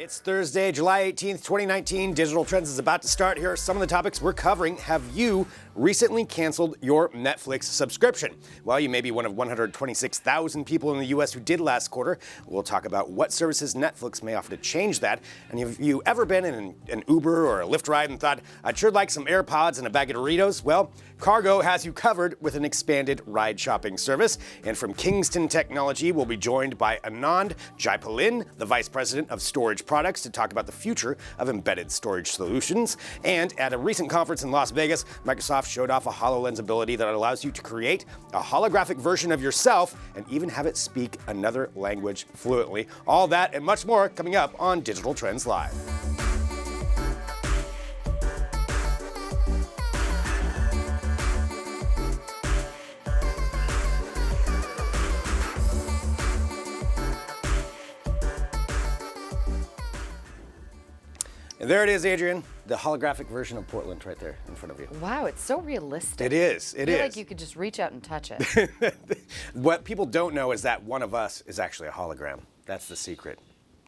It's Thursday, July 18th, 2019. Digital Trends is about to start. Here are some of the topics we're covering. Have you recently canceled your Netflix subscription? Well, you may be one of 126,000 people in the U.S. who did last quarter. We'll talk about what services Netflix may offer to change that. And have you ever been in an Uber or a Lyft ride and thought, I'd sure like some AirPods and a bag of Doritos? Well, Cargo has you covered with an expanded ride shopping service. And from Kingston Technology, we'll be joined by Anand Jaipalin, the Vice President of Storage Products, to talk about the future of embedded storage solutions. And at a recent conference in Las Vegas, Microsoft showed off a HoloLens ability that allows you to create a holographic version of yourself and even have it speak another language fluently. All that and much more coming up on Digital Trends Live. And there it is, Adrian, the holographic version of Portland right there in front of you. Wow, it's so realistic. It is. I feel like you could just reach out and touch it. What people don't know is that one of us is actually a hologram. That's the secret.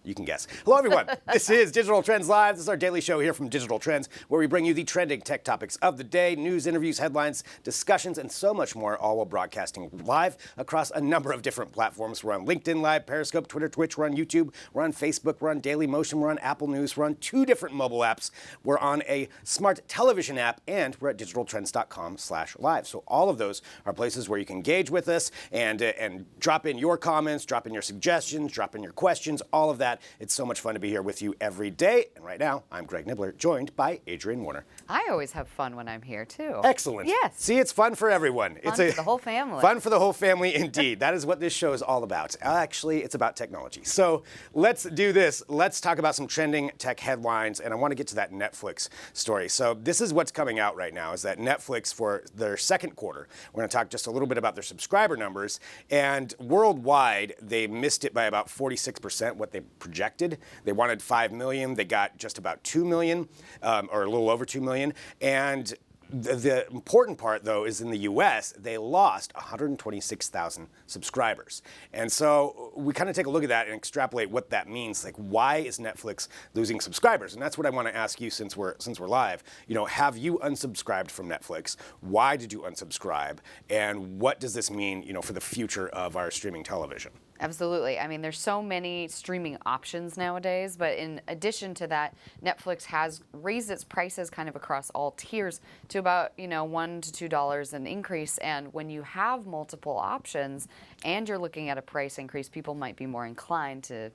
You can guess. Hello, everyone. This is Digital Trends Live. This is our daily show here from Digital Trends, where we bring you the trending tech topics of the day, news, interviews, headlines, discussions, and so much more, all while broadcasting live across a number of different platforms. We're on LinkedIn Live, Periscope, Twitter, Twitch. We're on YouTube. We're on Facebook. We're on Dailymotion. We're on Apple News. We're on 2 different mobile apps. We're on a smart television app, and we're at digitaltrends.com/live. So all of those are places where you can engage with us and drop in your comments, drop in your suggestions, drop in your questions, all of that. It's so much fun to be here with you every day. And right now, I'm Greg Nibbler, joined by Adrian Warner. I always have fun when I'm here, too. Excellent. Yes. See, it's fun for everyone. Fun for the whole family. Fun for the whole family, indeed. That is what this show is all about. Actually, it's about technology. So let's do this. Let's talk about some trending tech headlines, and I want to get to that Netflix story. So this is what's coming out right now, is that Netflix, for their second quarter, we're going to talk just a little bit about their subscriber numbers, and worldwide, they missed it by about 46%, what they projected. They wanted 5 million. They got just about 2 million, or a little over 2 million. And the important part, though, is in the U.S., they lost 126,000 subscribers. And so we kind of take a look at that and extrapolate what that means. Like, why is Netflix losing subscribers? And that's what I want to ask you since we're live. You know, have you unsubscribed from Netflix? Why did you unsubscribe? And what does this mean, you know, for the future of our streaming television? Absolutely. I mean, there's so many streaming options nowadays, but in addition to that, Netflix has raised its prices kind of across all tiers to about, $1 to $2 an increase. And when you have multiple options and you're looking at a price increase, people might be more inclined to,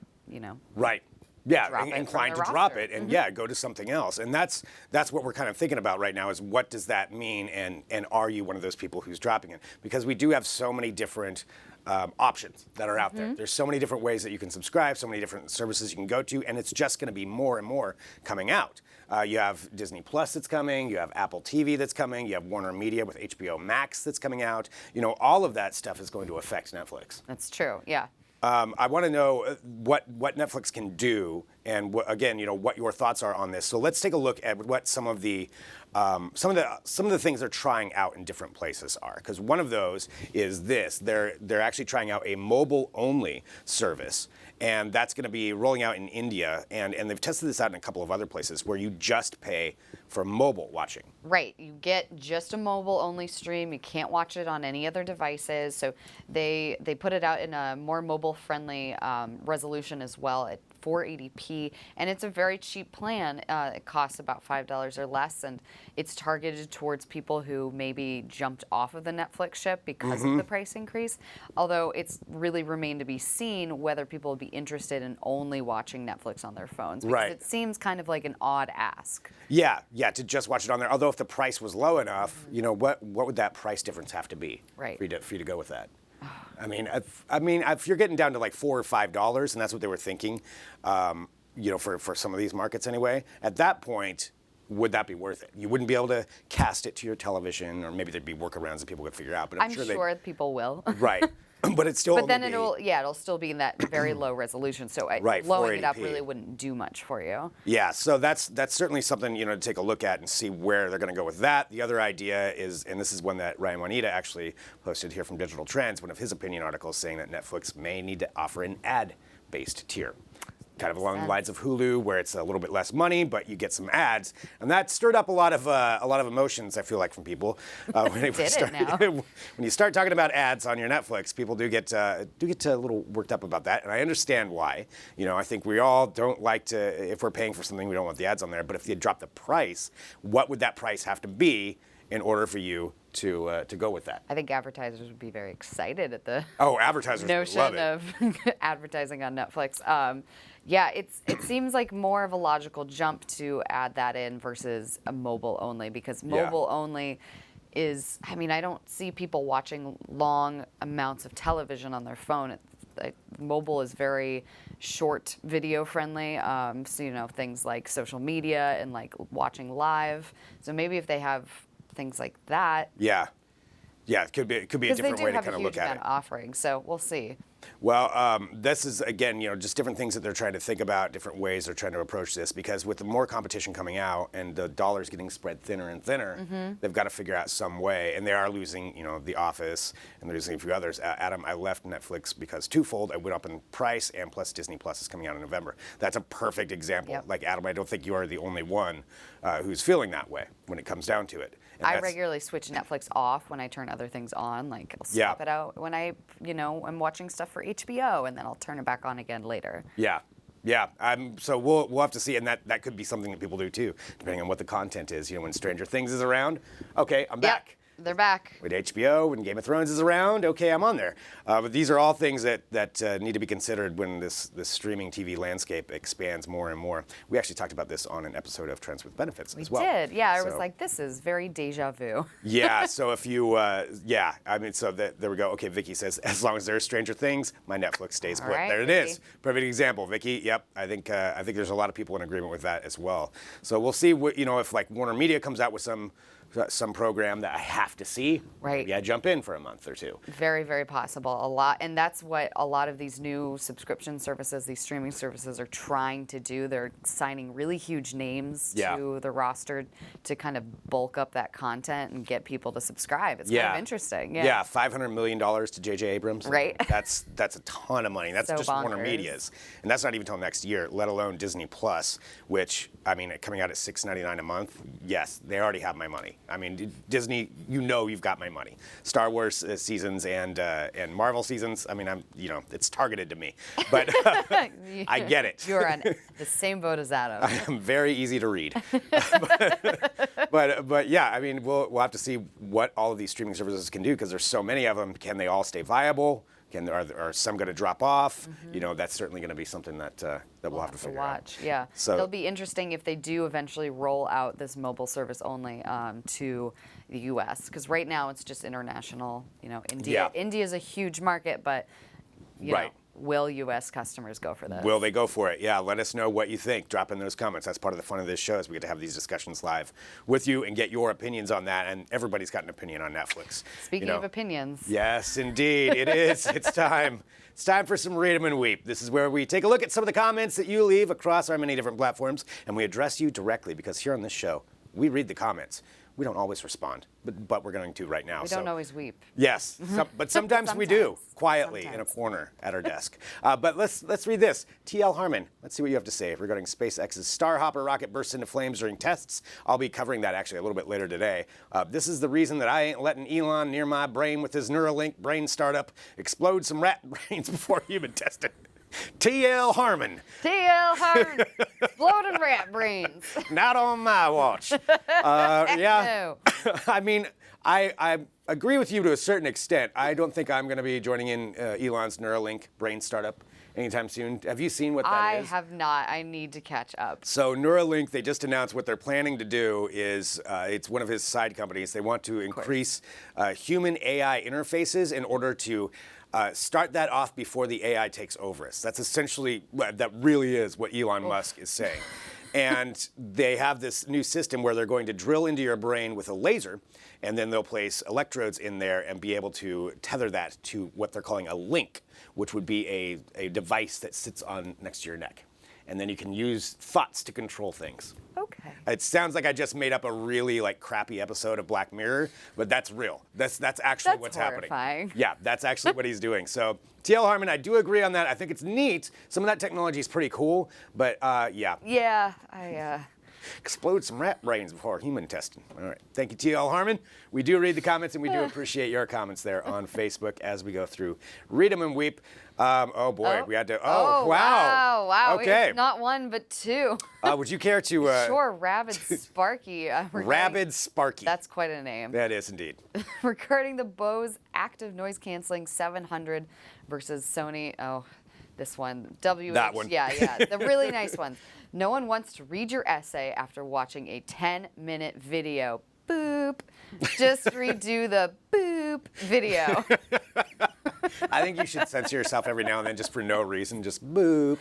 Right. Yeah, drop inclined to drop it and go to something else. And that's what we're kind of thinking about right now, is what does that mean, and are you one of those people who's dropping it? Because we do have so many different options that are out there. There's so many different ways that you can subscribe, so many different services you can go to, and it's just going to be more and more coming out. You have Disney Plus that's coming, you have Apple TV that's coming, you have Warner Media with HBO Max that's coming out. All of that stuff is going to affect Netflix. That's true, yeah. I want to know what Netflix can do, and what your thoughts are on this. So let's take a look at what some of the things they're trying out in different places are. Because one of those is this: they're actually trying out a mobile-only service, and that's going to be rolling out in India, and they've tested this out in a couple of other places where you just pay for mobile watching. Right. You get just a mobile-only stream. You can't watch it on any other devices. So they put it out in a more mobile-friendly resolution as well at 480p, and it's a very cheap plan. It costs about $5 or less, and it's targeted towards people who maybe jumped off of the Netflix ship because of the price increase. Although it's really remained to be seen whether people will be interested in only watching Netflix on their phones, because it seems kind of like an odd ask. Yeah, to just watch it on there. Although if the price was low enough, what would that price difference have to be for you to go with that? I mean, if you're getting down to like $4 or $5, and that's what they were thinking, for some of these markets anyway, at that point, would that be worth it? You wouldn't be able to cast it to your televition, or maybe there'd be workarounds that people could figure out. But I'm sure people will. Right. But it's still. But then it'll still be in that very low resolution. So blowing it up really wouldn't do much for you. Yeah. So that's certainly something to take a look at and see where they're going to go with that. The other idea is, and this is one that Ryan Juanita actually posted here from Digital Trends, one of his opinion articles saying that Netflix may need to offer an ad-based tier. kind of along the sense. lines of Hulu, where it's a little bit less money, but you get some ads, and that stirred up a lot of emotions. I feel like from people when when you start talking about ads on your Netflix, people do get a little worked up about that, and I understand why. I think we all don't like to, if we're paying for something, we don't want the ads on there. But if you drop the price, what would that price have to be in order for you to go with that? I think advertisers would be very excited at the advertisers would love notion it. of advertising on Netflix. Yeah, it seems like more of a logical jump to add that in versus a mobile only, because mobile only is, I don't see people watching long amounts of television on their phone. Mobile is very short video friendly, so things like social media and like watching live. So maybe if they have things like that. Yeah, it could be a different way to kind of look at it. Offering, so we'll see. Well, this is, again, just different things that they're trying to think about, different ways they're trying to approach this, because with the more competition coming out and the dollars getting spread thinner and thinner, they've got to figure out some way. And they are losing, The Office, and they're losing a few others. Adam, I left Netflix because twofold. I went up in price, and plus Disney Plus is coming out in November. That's a perfect example. Yep. Like, Adam, I don't think you are the only one who's feeling that way when it comes down to it. And I regularly switch Netflix off when I turn other things on. Like, I'll swap it out when I'm watching stuff for HBO, and then I'll turn it back on again later. Yeah. So we'll have to see, and that could be something that people do too, depending on what the content is. When Stranger Things is around, okay, I'm back. They're back. With HBO, when Game of Thrones is around, okay, I'm on there. But these are all things that need to be considered when this streaming TV landscape expands more and more. We actually talked about this on an episode of Trends with Benefits as well. We did, yeah. I was like, this is very deja vu. Yeah, so if you, there we go. Okay, Vicky says, as long as there's Stranger Things, my Netflix stays put. Right, there it Vicky. is. Perfect example, Vicky. Yep, I think there's a lot of people in agreement with that as well. So we'll see what, if like Warner Media comes out with some program that I have to see. Right. Yeah, jump in for a month or two. Very, very possible. A lot, and that's what a lot of these new subscription services, these streaming services, are trying to do. They're signing really huge names to the roster to kind of bulk up that content and get people to subscribe. It's kind of interesting. Yeah, $500 million to J.J. Abrams. Right. That's a ton of money. That's So just bonkers. Warner Media's, and that's not even until next year. Let alone Disney Plus, which coming out at $6.99 a month. Yes, they already have my money. Disney, you've got my money. Star Wars seasons and Marvel seasons. It's targeted to me, but I get it. You're on the same boat as Adam. I'm very easy to read, but yeah, we'll have to see what all of these streaming services can do, because there's so many of them. Can they all stay viable? Are some going to drop off? That's certainly going to be something that we'll have to figure watch. out. Yeah, So it'll be interesting if they do eventually roll out this mobile service only to the U.S. Because right now it's just international. India. Yeah. India is a huge market, but Right. Will U.S. customers go for this? Will they go for it? Yeah, let us know what you think. Drop in those comments. That's part of the fun of this show, is we get to have these discussions live with you and get your opinions on that. And everybody's got an opinion on Netflix. Speaking of opinions. Yes, indeed, it is. It's time. It's time for some Read 'em and Weep. This is where we take a look at some of the comments that you leave across our many different platforms, and we address you directly, because here on this show, we read the comments. We don't always respond, but we're going to right now. We don't always weep. Yes, but sometimes we do, quietly in a Sometimes. corner at our desk. But let's read this. T.L. Harmon, let's see what you have to say regarding SpaceX's Starhopper rocket bursts into flames during tests. I'll be covering that actually a little bit later today. This is the reason that I ain't letting Elon near my brain with his Neuralink brain startup explode some rat brains before human testing. T.L. Harmon. T.L. Harmon, exploding rat brains. Not on my watch. Yeah. No. I agree with you to a certain extent. I don't think I'm going to be joining in Elon's Neuralink brain startup anytime soon. Have you seen what that is? I have not. I need to catch up. So Neuralink, they just announced what they're planning to do is, it's one of his side companies. They want to increase human AI interfaces in order to start that off before the AI takes over us. That's essentially, that really is what Elon Musk is saying. And they have this new system where they're going to drill into your brain with a laser, and then they'll place electrodes in there and be able to tether that to what they're calling a link, which would be a device that sits on next to your neck. And then you can use thoughts to control things. Okay. It sounds like I just made up a really like crappy episode of Black Mirror, but that's real. That's actually That's what's horrifying. happening. Yeah, that's actually what he's doing. So TL Harmon, I do agree on that. I think it's neat. Some of that technology is pretty cool, but yeah. Yeah, Explode some rat brains before human testing. All right. Thank you, TL Harmon. We do read the comments, and we do appreciate your comments there on Facebook as we go through. Read them and weep. Oh, boy. We had to. Oh, wow. Wow. Okay. It's not one, but two. Would you care to. Sure, Rabid Sparky. Rabid Sparky. That's quite a name. That is indeed. Regarding the Bose Active Noise Canceling 700 versus Sony. Oh, this one. That one. Yeah. The really nice ones. No one wants to read your essay after watching a 10-minute video. Boop. Just redo the boop video. I think you should censor yourself every now and then just for no reason. Just boop.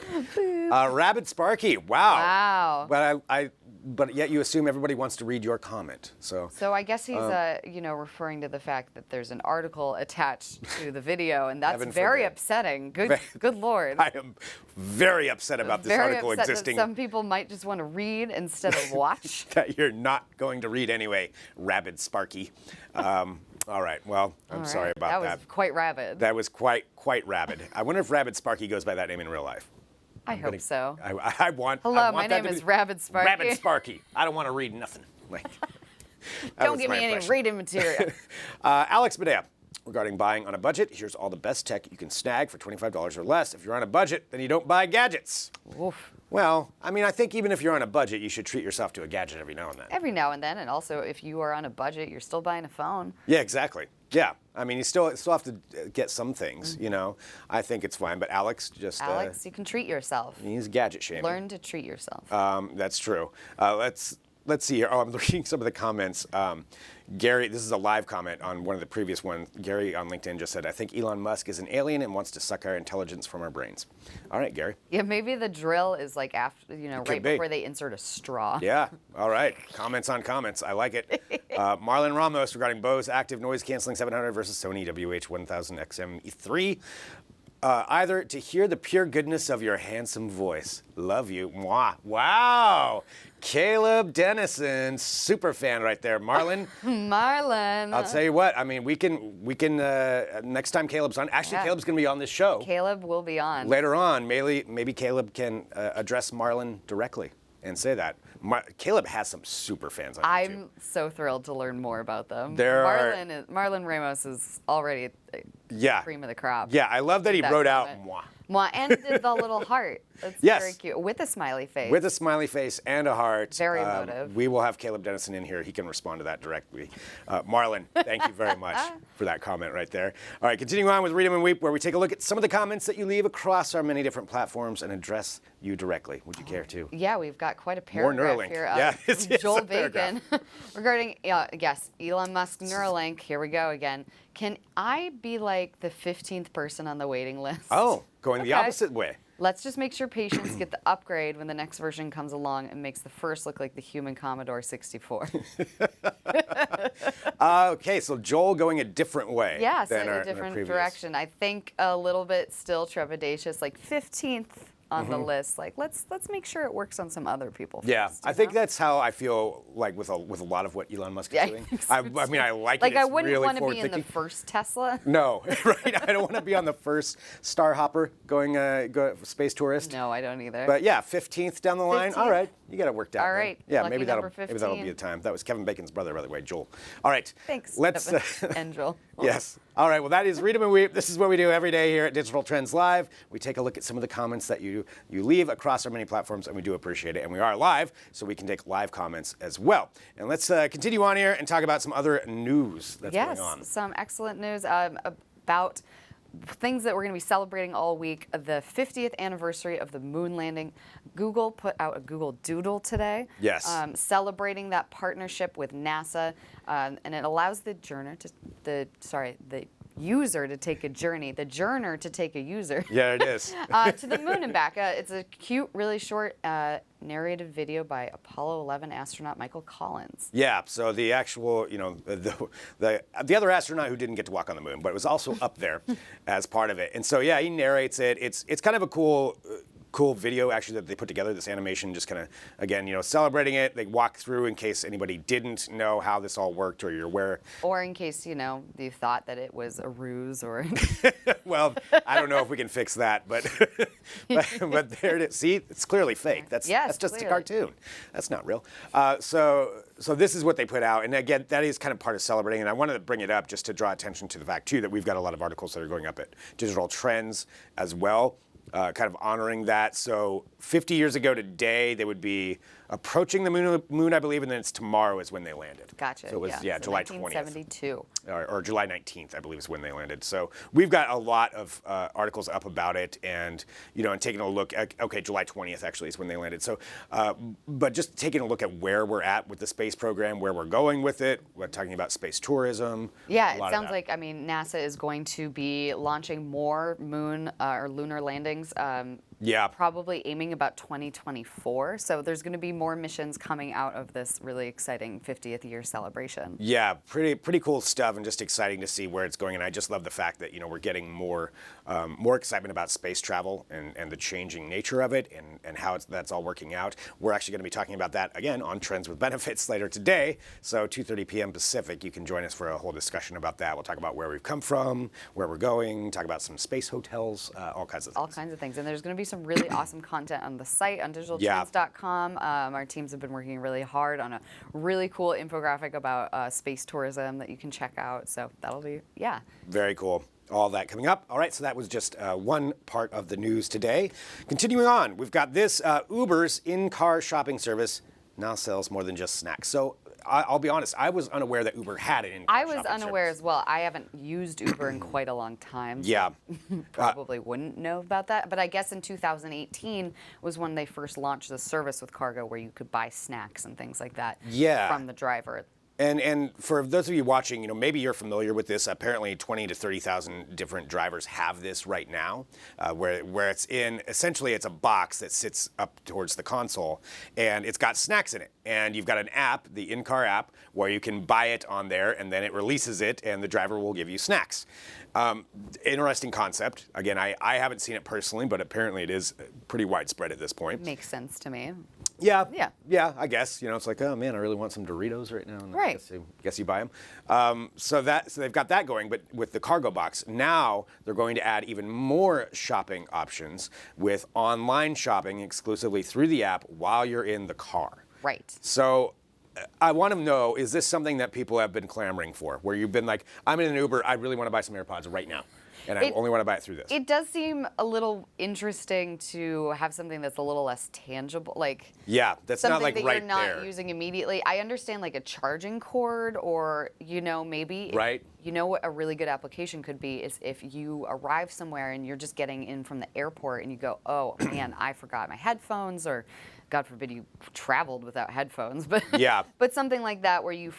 Rabid Sparky. Wow. Wow. But yet you assume everybody wants to read your comment. So I guess he's, referring to the fact that there's an article attached to the video, and that's Heaven very forbid. upsetting. Good Lord. I am very upset about this Very article upset existing. that some people might just want to read instead of watch. That you're not going to read anyway, Rabid Sparky. All right. Well, I'm sorry about that. That was quite rabid. That was quite rabid. I wonder if Rabid Sparky goes by that name in real life. I hope so. I want. Hello, I want my that name to is be Rabid Sparky. Rabid Sparky. I don't want to read nothing. Like, that Don't was give my me any impression. reading material. Alex Medea, regarding buying on a budget, here's all the best tech you can snag for $25 or less. If you're on a budget, then you don't buy gadgets. Oof. Well, I mean, I think even if you're on a budget, you should treat yourself to a gadget every now and then. Every now and then, and also if you are on a budget, you're still buying a phone. Yeah, exactly. Yeah, I mean, you still have to get some things, you know. I think it's fine, but Alex just Alex, you can treat yourself. he's gadget shaming. Learn to treat yourself. That's true. Let's see here. Oh, I'm reading some of the comments. Gary, this is a live comment on one of the previous ones. Gary on LinkedIn just said, I think Elon Musk is an alien and wants to suck our intelligence from our brains. All right, Gary. Yeah, maybe the drill is like after, right be. before they insert a straw. Yeah, all right. Comments on comments. I like it. Marlon Ramos regarding Bose Active Noise Canceling 700 versus Sony WH-1000 XM3. Either to hear the pure goodness of your handsome voice. Love you. Mwah. Wow. Caleb Dennison, super fan right there. Marlon, Marlon. I'll tell you what. I mean, we can. Next time Caleb's on. Actually, Yeah. Caleb's going to be on this show Caleb will be on. later on. Maybe Caleb can address Marlon directly and say that. Caleb has some super fans on YouTube. I'm so thrilled to learn more about them. There are- Marlon Ramos is already Yeah. cream of the crop. Yeah, I love that he That wrote out comment. mwah. Mwah, and did the little heart. That's Yes. very cute. With a smiley face. With a smiley face and a heart. Very emotive. We will have Caleb Dennison in here. He can respond to that directly. Marlon, thank you very much for that comment right there. All right, continuing on with Read 'em and Weep, where we take a look at some of the comments that you leave across our many different platforms and address you directly. Would you care to? Yeah, we've got quite a More paragraph Neuralink. here. Yeah, From it's Joel a paragraph. Bacon regarding, yes, Elon Musk Neuralink. Here we go again. Can I be like the 15th person on the waiting list? Oh, going the Okay. opposite way. Let's just make sure patients get the upgrade when the next version comes along and makes the first look like the human Commodore 64. Okay, so Joel going a different way. Yeah, so than our a different previous. direction. I think a little bit still trepidatious, like 15th on the list. Like let's make sure it works on some other people. Yeah, first, I you think know? that's how I feel like with a lot of what Elon Musk is Yeah, I doing. think so I mean, I like Like it. I It's wouldn't really want to be in the forward-thinking. first Tesla. No, right? I don't want to be on the first Star Hopper going space tourist. No, I don't either. But yeah, 15th down the line. 15th. you got it worked out. All man. right, Yeah, lucky maybe number that'll be 15. the time. That was Kevin Bacon's brother, by the way, Joel. All right. Thanks. Let's. Kevin and Joel. Yes. All right. Well, that is Read 'em and Weep. This is what we do every day here at Digital Trends Live. We take a look at some of the comments that you leave across our many platforms, and we do appreciate it. And we are live, so we can take live comments as well. And let's continue on here and talk about some other news that's Yes, going on. some excellent news about things that we're going to be celebrating all week. The 50th anniversary of the moon landing. Google put out a Google Doodle today. Yes. Celebrating that partnership with NASA, and it allows the user to take a journey, the journer to take a user. Yeah, it is. To the moon and back. It's a cute, really short narrated video by Apollo 11 astronaut Michael Collins. Yeah, so the actual, the other astronaut who didn't get to walk on the moon, but it was also up there as part of it. And so, yeah, he narrates it. It's kind of a cool cool video actually that they put together, this animation, just kind of, again, celebrating it. They walk through in case anybody didn't know how this all worked or you're aware. Or in case, you thought that it was a ruse or... Well, I don't know if we can fix that, but but there it is. See, it's clearly fake. That's just clearly. a cartoon. That's not real. So this is what they put out, and again, that is kind of part of celebrating. And I wanted to bring it up just to draw attention to the fact too that we've got a lot of articles that are going up at Digital Trends as well, kind of honoring that. So 50 years ago today, they would be approaching the moon, I believe, and then it's tomorrow is when they landed. Gotcha. So it was July 20th. 1972. Or July 19th, I believe, is when they landed. So we've got a lot of articles up about it, and and taking a look at, okay, July 20th actually is when they landed. So, but just taking a look at where we're at with the space program, where we're going with it. We're talking about space tourism. Yeah, it sounds like, NASA is going to be launching more moon or lunar landings. Probably aiming about 2024. So there's going to be more missions coming out of this really exciting 50th year celebration. Yeah, pretty cool stuff, and just exciting to see where it's going. And I just love the fact that we're getting more excitement about space travel and the changing nature of it and how that's all working out. We're actually going to be talking about that again on Trends with Benefits later today. So 2:30 p.m. Pacific, you can join us for a whole discussion about that. We'll talk about where we've come from, where we're going, talk about some space hotels, all kinds of things. All kinds of things. And there's going to be some really awesome content on the site, on digitaltrends.com. Our teams have been working really hard on a really cool infographic about space tourism that you can check out. So that'll be, Very cool. All that coming up. All right, so that was just one part of the news today. Continuing on, we've got this Uber's in-car shopping service now sells more than just snacks. So I'll be honest, I was unaware that Uber had it in. I was unaware as well. I haven't used Uber in quite a long time. So Yeah. probably wouldn't know about that. But I guess in 2018 was when they first launched the service with Cargo where you could buy snacks and things like that from the driver. And for those of you watching, maybe you're familiar with this. Apparently, 20 to 30,000 different drivers have this right now, where it's essentially it's a box that sits up towards the console, and it's got snacks in it. And you've got an app, the in-car app, where you can buy it on there, and then it releases it, and the driver will give you snacks. Interesting concept. Again, I haven't seen it personally, but apparently it is pretty widespread at this point. Makes sense to me. Yeah, I guess. It's like, oh man, I really want some Doritos right now. And Right. I guess you buy them. So they've got that going, but with the Cargo box, now they're going to add even more shopping options with online shopping exclusively through the app while you're in the car. Right. So I want to know, is this something that people have been clamoring for, where you've been like, I'm in an Uber, I really want to buy some AirPods right now, and I only want to buy it through this? It does seem a little interesting to have something that's a little less tangible, that's something not like that right you're not there. using immediately. I understand like a charging cord, or maybe Right. What a really good application could be is if you arrive somewhere and you're just getting in from the airport and you go, oh man, I forgot my headphones, or God forbid you traveled without headphones, but but something like that where you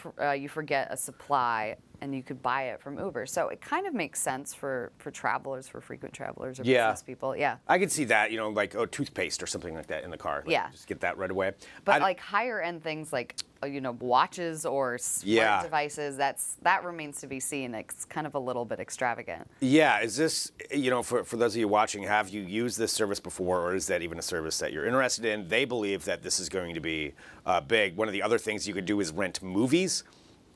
forget a supply and you could buy it from Uber. So it kind of makes sense for travelers, for frequent travelers or business people. Yeah. I could see that, like toothpaste or something like that in the car. Just get that right away. But like higher end things like watches or smart devices, that remains to be seen. It's kind of a little bit extravagant. Yeah, is this, for those of you watching, have you used this service before, or is that even a service that you're interested in? They believe that this is going to be big. One of the other things you could do is rent movies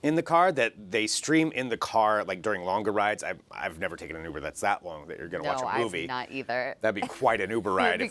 in the car that they stream in the car, like during longer rides. I've never taken an Uber that's that long that you're going to watch a movie. No, I've not either. That'd be quite an Uber ride.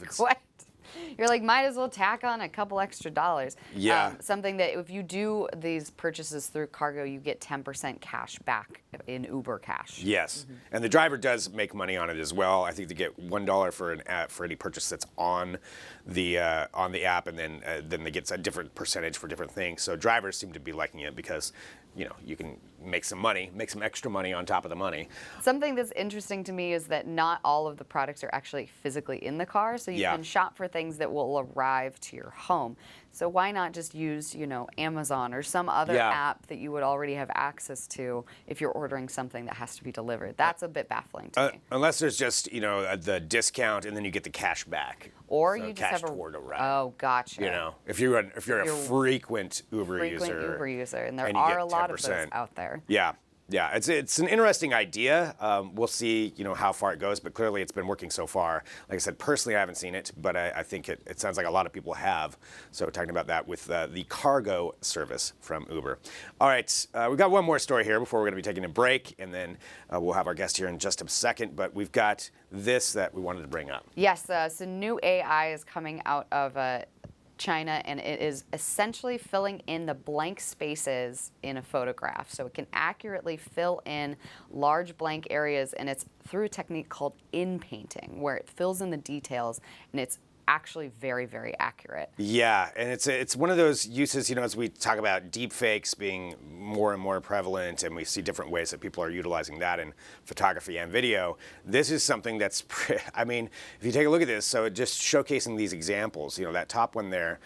You're like, might as well tack on a couple extra dollars. Yeah. Something that if you do these purchases through Cargo, you get 10% cash back in Uber cash. Yes, and the driver does make money on it as well. I think they get $1 for any purchase that's on the app, and then they get a different percentage for different things. So drivers seem to be liking it because you can make some money, make some extra money on top of the money. Something that's interesting to me is that not all of the products are actually physically in the car, so you can shop for things that will arrive to your home. So why not just use, Amazon or some other app that you would already have access to if you're ordering something that has to be delivered? That's a bit baffling to me. Unless there's just, the discount and then you get the cash back. Or so you just cash have toward a ride. Oh, gotcha. If you're a frequent Uber user. And there and you are get a lot of 10%. those out there. Yeah. Yeah, it's an interesting idea. We'll see, how far it goes, but clearly it's been working so far. Like I said, personally, I haven't seen it, but I think it sounds like a lot of people have. So talking about that with the cargo service from Uber. All right, we've got one more story here before we're going to be taking a break, and then we'll have our guest here in just a second. But we've got this that we wanted to bring up. Yes, so new AI is coming out of China, and it is essentially filling in the blank spaces in a photograph. So it can accurately fill in large blank areas, and it's through a technique called in-painting, where it fills in the details, and it's actually very, very accurate. Yeah, and it's one of those uses, as we talk about deep fakes being more and more prevalent, and we see different ways that people are utilizing that in photography and video. This is something that's, if you take a look at this, so just showcasing these examples, that top one there,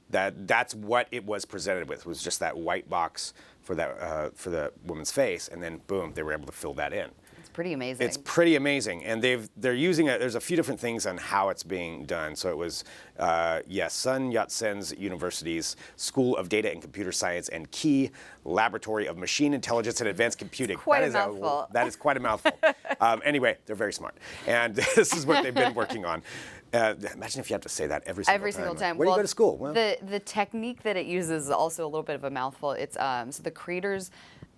that's what it was presented with, was just that white box for for the woman's face, and then boom, they were able to fill that in. Pretty amazing. It's pretty amazing, and they're using it. There's a few different things on how it's being done. So it was, Sun Yat-sen's University's School of Data and Computer Science and Key Laboratory of Machine Intelligence and Advanced Computing. Quite a mouthful. That is quite a mouthful. Anyway, they're very smart, and this is what they've been working on. Imagine if you have to say that every single time. Where do you go to school? Well, the technique that it uses is also a little bit of a mouthful. It's so the creators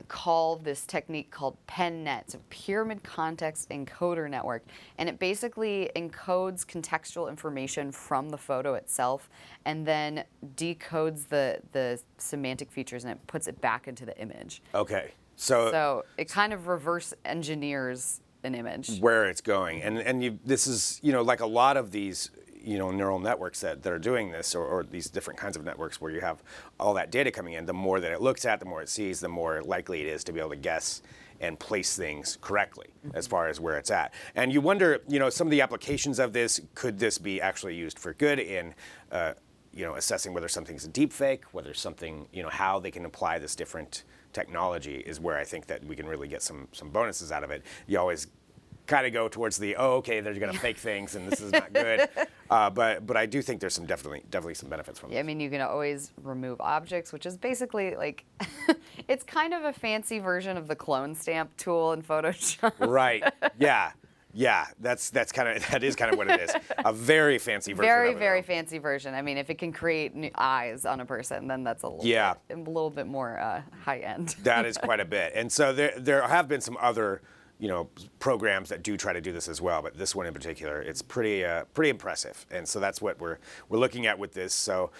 call this technique called PenNet, so Pyramid Context Encoder Network, and it basically encodes contextual information from the photo itself and then decodes the semantic features, and it puts it back into the image. Okay. So it kind of reverse engineers an image. Where it's going. And this is, like a lot of these, neural networks that are doing this, or these different kinds of networks where you have all that data coming in, the more that it looks at, the more it sees, the more likely it is to be able to guess and place things correctly as far as where it's at. And you wonder, some of the applications of this, could this be actually used for good in, assessing whether something's a deep fake, whether something, how they can apply this different technology is where I think that we can really get some bonuses out of it. You always kind of go towards the, okay, they're going to fake things and this is not good. But I do think there's definitely some benefits from it. Yeah, you can always remove objects, which is basically like, it's kind of a fancy version of the clone stamp tool in Photoshop. Right. Yeah. Yeah, that is kind of what it is. A very fancy version. Very fancy version. If it can create new eyes on a person, then that's a little bit more high end. That is quite a bit. And so there have been some other programs that do try to do this as well, but this one in particular, it's pretty impressive. And so that's what we're looking at with this. So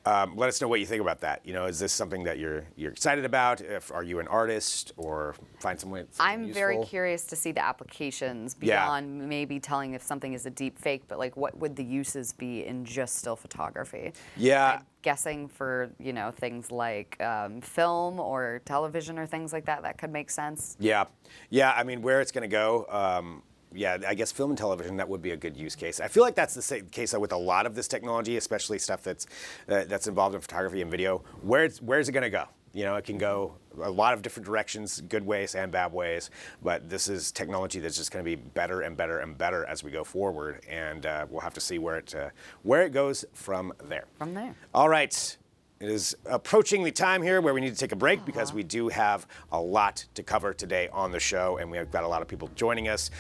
let us know what you think about that. Is this something that you're excited about? Are you an artist, or find some way? I'm very curious to see the applications beyond maybe telling if something is a deep fake, but like what would the uses be in just still photography? Yeah. I'm guessing for things like film or television or things like that could make sense. Yeah. Where it's going to go. Yeah, I guess film and television, that would be a good use case. I feel like that's the same case with a lot of this technology, especially stuff that's involved in photography and video. Where's it going to go? It can go a lot of different directions, good ways and bad ways, but this is technology that's just going to be better and better and better as we go forward, and we'll have to see where it goes from there. All right. It is approaching the time here where we need to take a break because we do have a lot to cover today on the show, and we have got a lot of people joining us.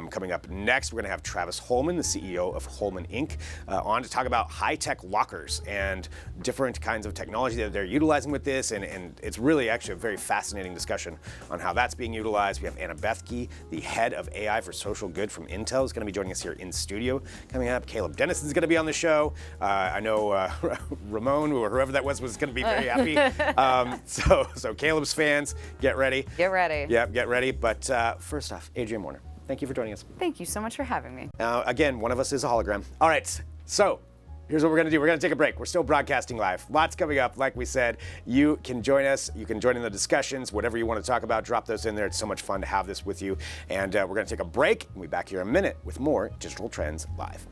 Coming up next, we're going to have Travis Holman, the CEO of Holman Inc., on to talk about high-tech lockers and different kinds of technology that they're utilizing with this, and it's really actually a very fascinating discussion on how that's being utilized. We have Anna Bethke, the head of AI for social good from Intel, is going to be joining us here in studio coming up. Caleb Dennison is going to be on the show. I know Ramon, or whoever that was going to be very happy. So Caleb's fans, get ready. Get ready. Yep, get ready. But first off, Adrienne Warner, thank you for joining us. Thank you so much for having me. Again, one of us is a hologram. All right, so here's what we're going to do. We're going to take a break. We're still broadcasting live. Lots coming up. Like we said, you can join us. You can join in the discussions. Whatever you want to talk about, drop those in there. It's so much fun to have this with you. And we're going to take a break. We'll be back here in a minute with more Digital Trends Live.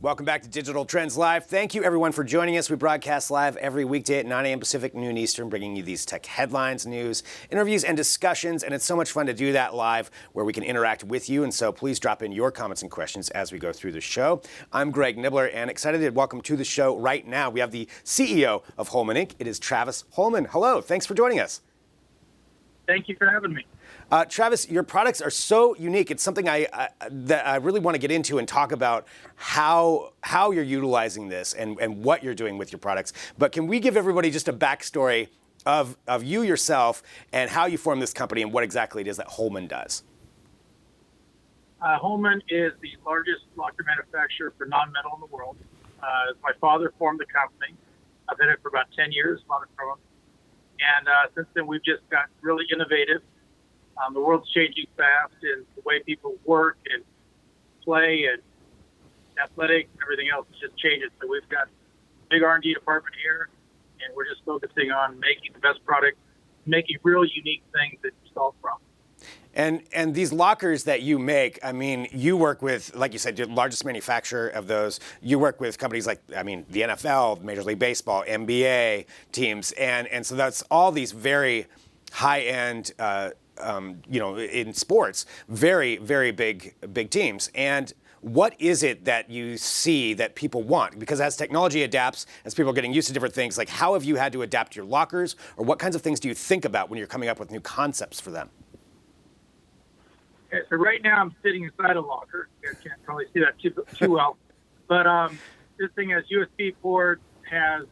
Welcome back to Digital Trends Live. Thank you, everyone, for joining us. We broadcast live every weekday at 9 a.m. Pacific, noon Eastern, bringing you these tech headlines, news, interviews, and discussions. And it's so much fun to do that live where we can interact with you. And so please drop in your comments and questions as we go through the show. I'm Greg Nibbler, and excited to welcome to the show right now. We have the CEO of Holman Inc. It is Travis Holman. Hello. Thanks for joining us. Thank you for having me. Travis, your products are so unique. It's something that I really want to get into and talk about how you're utilizing this and what you're doing with your products. But can we give everybody just a backstory of you yourself and how you formed this company and what exactly it is that Holman does? Holman is the largest locker manufacturer for non-metal in the world. My father formed the company. I've been in it for about 10 years, bought it from him. And since then, we've just got really innovative. The world's changing fast, and the way people work and play and athletic and everything else is just changing. So we've got a big R&D department here, and we're just focusing on making the best product, making real unique things that solve problems. And these lockers that you make, I mean, you work with, like you said, you're the largest manufacturer of those. You work with companies like, I mean, the NFL, Major League Baseball, NBA teams. And so that's all these very high-end, in sports, very, very big teams. And what is it that you see that people want? Because as technology adapts, as people are getting used to different things, like how have you had to adapt your lockers, or what kinds of things do you think about when you're coming up with new concepts for them? Okay, so right now I'm sitting inside a locker. You guys can't probably see that too well. But this thing has USB port, has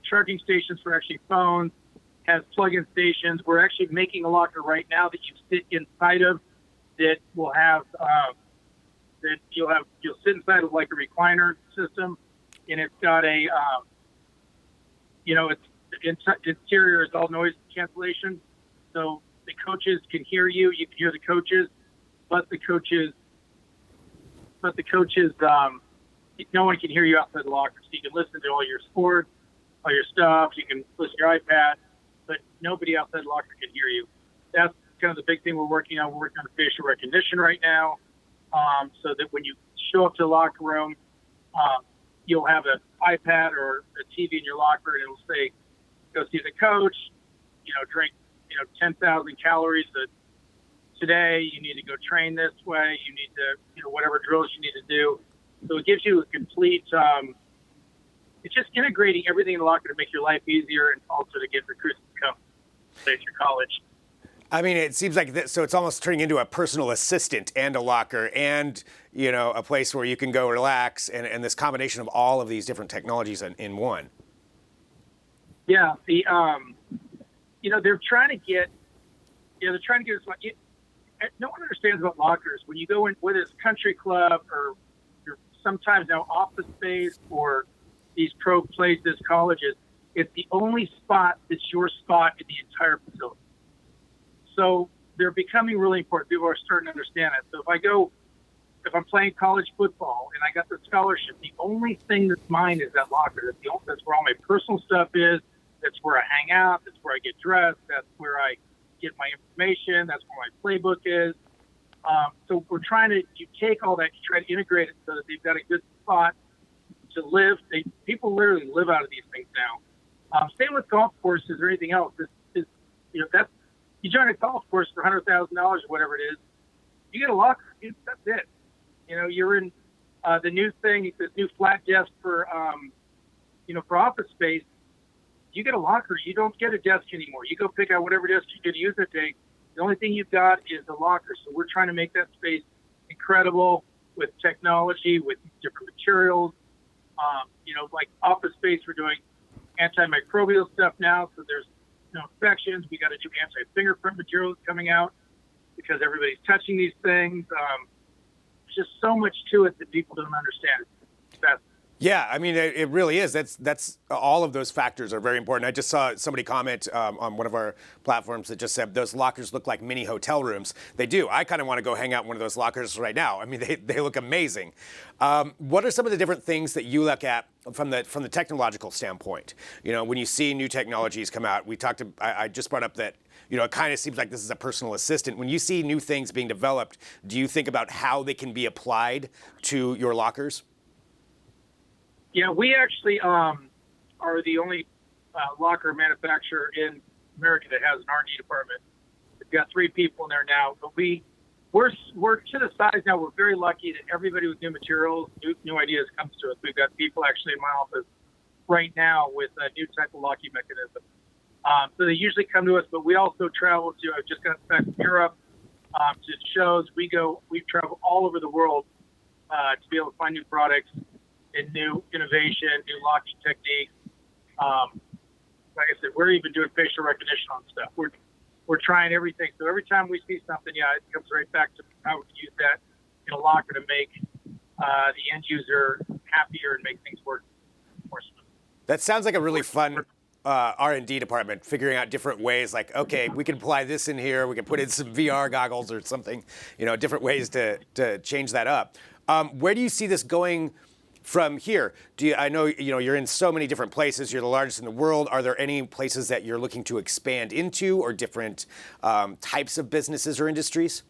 charging stations for actually phones, has plug-in stations. We're actually making a locker right now that you sit inside of that will have that you'll sit inside of like a recliner system, and it's got a its interior is all noise cancellation, so the coaches can hear you. You can hear the coaches, but the coaches no one can hear you outside the locker. So you can listen to all your sports, all your stuff. You can listen to your iPad, but nobody outside the locker can hear you. That's kind of the big thing we're working on. We're working on facial recognition right now, so that when you show up to the locker room, you'll have an iPad or a TV in your locker, and it'll say, "Go see the coach. Drink 10,000 calories today. You need to go train this way. You need to whatever drills you need to do." So it gives you a complete. It's just integrating everything in the locker to make your life easier and also to get recruits to come to your college. I mean, it seems like so it's almost turning into a personal assistant and a locker and, a place where you can go relax and this combination of all of these different technologies in one. Yeah. They're trying to get us. No one understands about lockers. When you go in, whether it's country club or sometimes now office space or these pro places, colleges, it's the only spot that's your spot in the entire facility. So they're becoming really important. People are starting to understand it. So if I'm playing college football and I got the scholarship, the only thing that's mine is that locker. That's where all my personal stuff is. That's where I hang out. That's where I get dressed. That's where I get my information. That's where my playbook is. So we're trying to take all that, you try to integrate it so that they've got a good spot to live. People literally live out of these things now. Same with golf courses or anything else. That's you join a golf course for $100,000 or whatever it is. You get a locker. That's it. You're in the new thing, this new flat desk for office space. You get a locker. You don't get a desk anymore. You go pick out whatever desk you're going to use that day. The only thing you've got is a locker. So we're trying to make that space incredible with technology, with different materials. Like office space, we're doing antimicrobial stuff now. So there's no infections. We got to do anti-fingerprint materials coming out because everybody's touching these things. There's just so much to it that people don't understand. It's fascinating. Yeah, I mean, it really is. That's all of those factors are very important. I just saw somebody comment on one of our platforms that just said those lockers look like mini hotel rooms. They do. I kind of want to go hang out in one of those lockers right now. I mean, they look amazing. What are some of the different things that you look at from the technological standpoint? You know, when you see new technologies come out, I just brought up that, you know, it kind of seems like this is a personal assistant. When you see new things being developed, do you think about how they can be applied to your lockers? Yeah, we actually are the only locker manufacturer in America that has an R&D department. We've got 3 people in there now, but we're to the size now. We're very lucky that everybody with new materials, new ideas comes to us. We've got people actually in my office right now with a new type of locking mechanism. So they usually come to us, but we also travel to. I've just got back to Europe to shows. We travel all over the world to be able to find new products and new innovation, new locking techniques. Like I said, we're even doing facial recognition on stuff. We're trying everything. So every time we see something, it comes right back to how we can use that in a locker to make the end user happier and make things work more smooth. That sounds like a really fun R&D department, figuring out different ways. Like, okay, we can apply this in here. We can put in some VR goggles or something. You know, different ways to change that up. Where do you see this going from here? I know you're in so many different places. You're the largest in the world. Are there any places that you're looking to expand into, or different types of businesses or industries?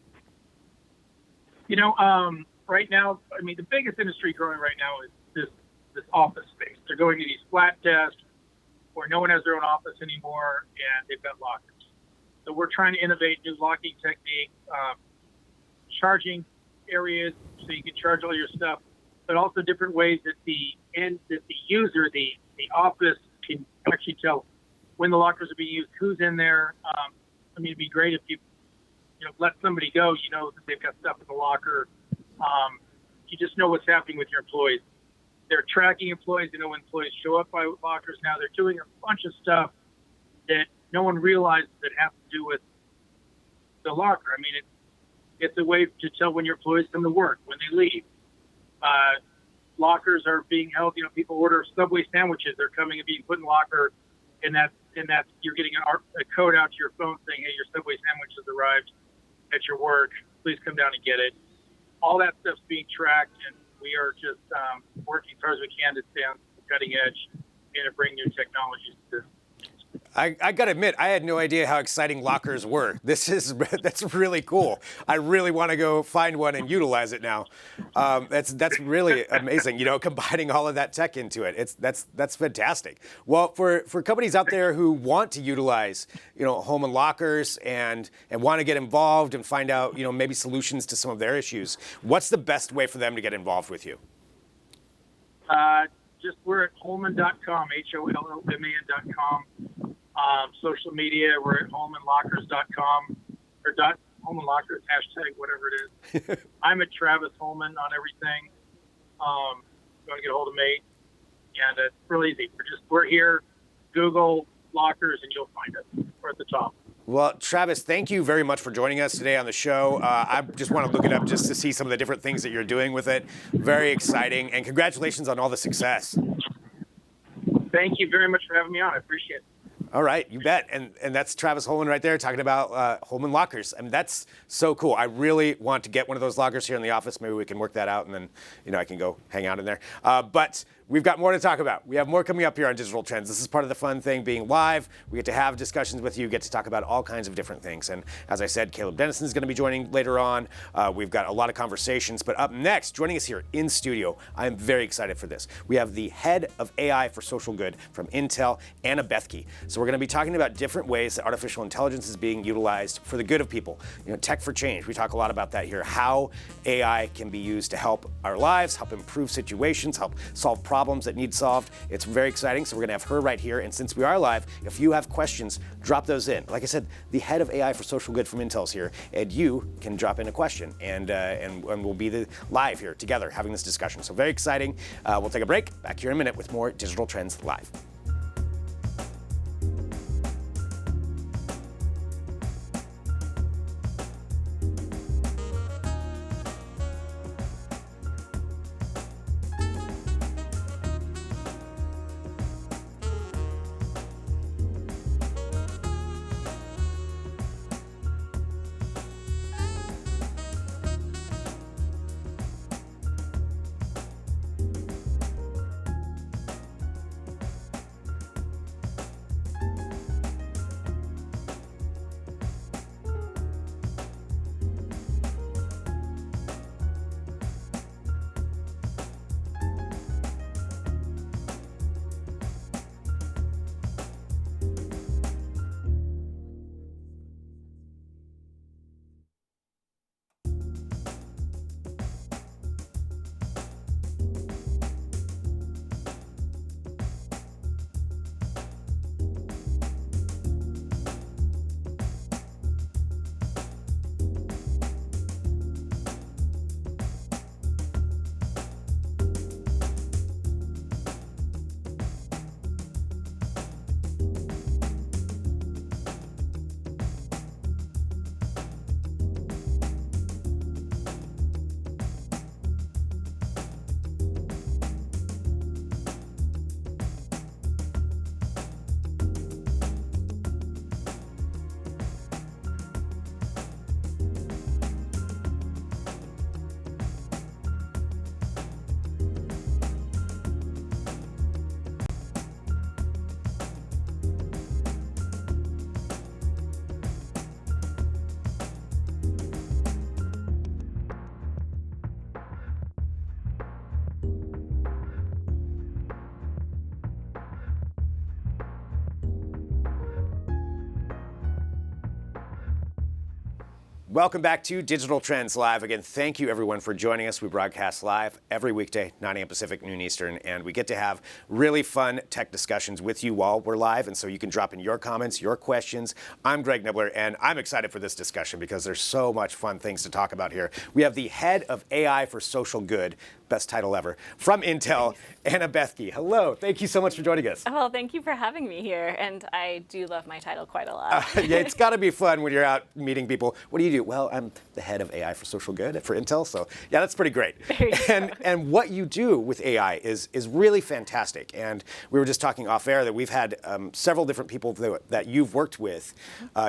Right now, I mean, the biggest industry growing right now is this office space. They're going to these flat desks where no one has their own office anymore, and they've got lockers. So we're trying to innovate new locking techniques, charging areas so you can charge all your stuff, but also different ways that the user, the office, can actually tell when the lockers are being used, who's in there. I mean, it'd be great if you let somebody go, that they've got stuff in the locker. You just know what's happening with your employees. They're tracking employees. They know when employees show up by lockers now. They're doing a bunch of stuff that no one realizes that has to do with the locker. I mean, it's a way to tell when your employees come to work, when they leave. Lockers are being held. People order Subway sandwiches. They're coming and being put in locker, and that's you're getting a code out to your phone saying, "Hey, your Subway sandwich has arrived at your work. Please come down and get it." All that stuff's being tracked, and we are just working as hard as we can to stay on the cutting edge and to bring new technologies to this. I got to admit, I had no idea how exciting lockers were. That's really cool. I really want to go find one and utilize it now. That's really amazing. Combining all of that tech into it. That's fantastic. Well, for companies out there who want to utilize home and lockers and want to get involved and find out maybe solutions to some of their issues, what's the best way for them to get involved with you? We're at Holman.com, HOLLMAN.com. Social media, we're at HolmanLockers.com or HolmanLockers, #, whatever it is. I'm at Travis Holman on everything. If you want to get a hold of me, and it's real easy. We're here. Google lockers, and you'll find us. We're at the top. Well, Travis, thank you very much for joining us today on the show. I just want to look it up just to see some of the different things that you're doing with it. Very exciting, and congratulations on all the success. Thank you very much for having me on. I appreciate it. All right, you bet. And that's Travis Holman right there talking about Holman Lockers. I mean, that's so cool. I really want to get one of those lockers here in the office. Maybe we can work that out, and then I can go hang out in there. But we've got more to talk about. We have more coming up here on Digital Trends. This is part of the fun thing, being live. We get to have discussions with you, get to talk about all kinds of different things. And as I said, Caleb Dennison is going to be joining later on. We've got a lot of conversations. But up next, joining us here in studio, I am very excited for this. We have the head of AI for social good from Intel, Anna Bethke. So we're going to be talking about different ways that artificial intelligence is being utilized for the good of people. Tech for change. We talk a lot about that here. How AI can be used to help our lives, help improve situations, help solve problems that need solved. It's very exciting. So we're going to have her right here. And since we are live, if you have questions, drop those in. Like I said, the head of AI for social good from Intel is here, and you can drop in a question, and we'll be live here together having this discussion. So very exciting. We'll take a break. Back here in a minute with more Digital Trends Live. Welcome back to Digital Trends Live. Again, thank you everyone for joining us. We broadcast live every weekday, 9 a.m. Pacific, noon Eastern, and we get to have really fun tech discussions with you while we're live, and so you can drop in your comments, your questions. I'm Greg Nibbler, and I'm excited for this discussion because there's so much fun things to talk about here. We have the head of AI for social good, best title ever, from Intel, Anna Bethke. Hello, thank you so much for joining us. Well, thank you for having me here, and I do love my title quite a lot. Yeah, it's got to be fun when you're out meeting people. What do you do? Well, I'm the head of AI for social good for Intel, so yeah, that's pretty great. And what you do with AI is really fantastic. And we were just talking off air that we've had several different people that you've worked with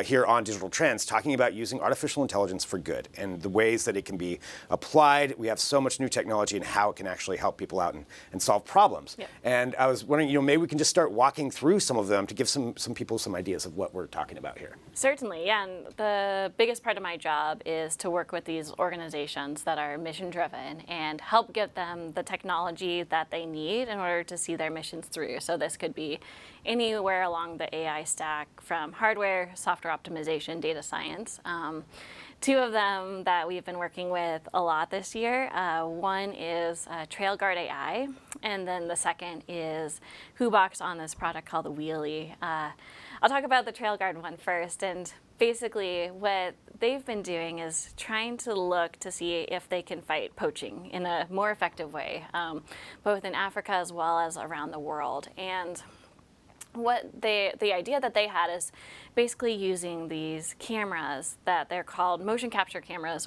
here on Digital Trends talking about using artificial intelligence for good and the ways that it can be applied. We have so much new technology and how it can actually help people out and solve problems. Yep. And I was wondering, maybe we can just start walking through some of them to give some people some ideas of what we're talking about here. Certainly, yeah. And the biggest part of my job is to work with these organizations that are mission-driven and help get them the technology that they need in order to see their missions through. So this could be anywhere along the AI stack, from hardware, software optimization, data science. Two of them that we've been working with a lot this year, one is TrailGuard AI, and then the second is Hubox on this product called the Wheelie. I'll talk about the TrailGuard one first, and basically what they've been doing is trying to look to see if they can fight poaching in a more effective way, both in Africa as well as around the world. And the idea that they had is basically using these cameras that they're called motion capture cameras,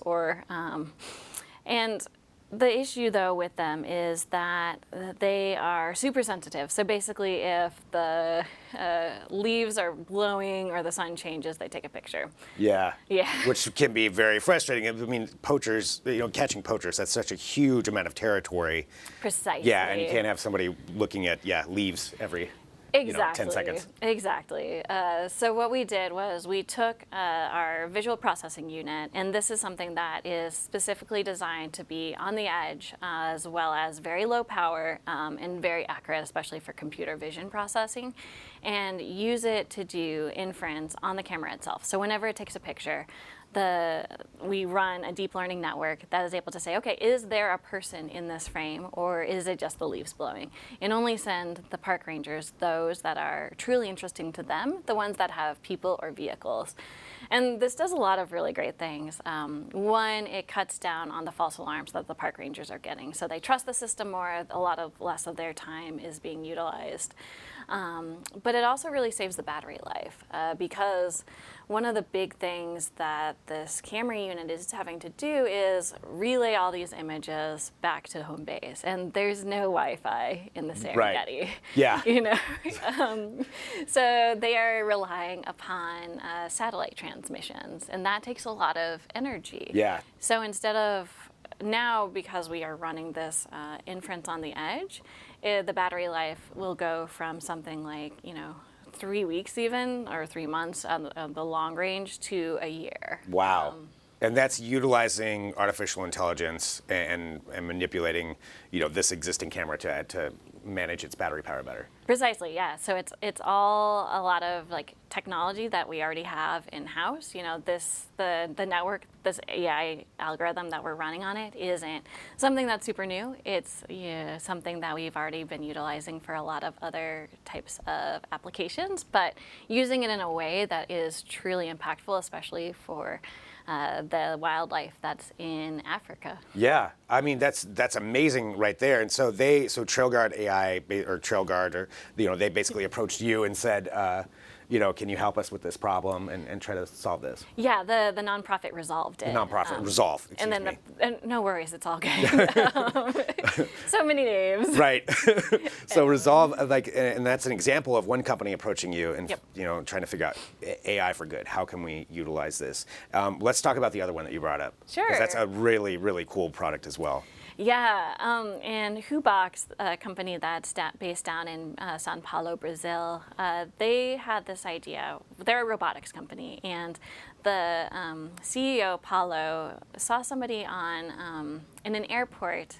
and the issue though with them is that they are super sensitive. So basically, if the leaves are blowing or the sun changes, they take a picture. Yeah. Yeah. Which can be very frustrating. I mean, poachers, catching poachers, that's such a huge amount of territory. Precisely. Yeah, and you can't have somebody looking at, leaves every 10 seconds. Exactly. So what we did was we took our visual processing unit, and this is something that is specifically designed to be on the edge, as well as very low power and very accurate, especially for computer vision processing, and use it to do inference on the camera itself. So whenever it takes a picture, we run a deep learning network that is able to say, okay, is there a person in this frame, or is it just the leaves blowing? And only send the park rangers those that are truly interesting to them, the ones that have people or vehicles. And this does a lot of really great things. One, it cuts down on the false alarms that the park rangers are getting. So they trust the system more, less of their time is being utilized. But it also really saves the battery life because one of the big things that this camera unit is having to do is relay all these images back to home base, and there's no Wi-Fi in the Serengeti. Right. Yeah. So they are relying upon satellite transmissions, and that takes a lot of energy. Yeah. So instead of now, because we are running this inference on the edge, the battery life will go from something like 3 weeks even, or 3 months on the long range, to a year. Wow. And that's utilizing artificial intelligence and manipulating, this existing camera to manage its battery power better. Precisely, yeah. So it's all a lot of technology that we already have in house. The network, this AI algorithm that we're running on it isn't something that's super new. It's something that we've already been utilizing for a lot of other types of applications, but using it in a way that is truly impactful, especially for the wildlife that's in Africa. Yeah, I mean that's amazing right there. And so TrailGuard AI or TrailGuard, they basically approached you and said, can you help us with this problem and try to solve this? Yeah, the nonprofit resolved it. The nonprofit Resolve. And then no worries, it's all good. So many names. Right. So Resolve, and that's an example of one company approaching you and trying to figure out AI for good. How can we utilize this? Let's talk about the other one that you brought up. Sure. Because that's a really, really cool product as well. Yeah, and Hubox, a company that's based down in Sao Paulo, Brazil, they had this idea. They're a robotics company, and the CEO, Paulo, saw somebody in an airport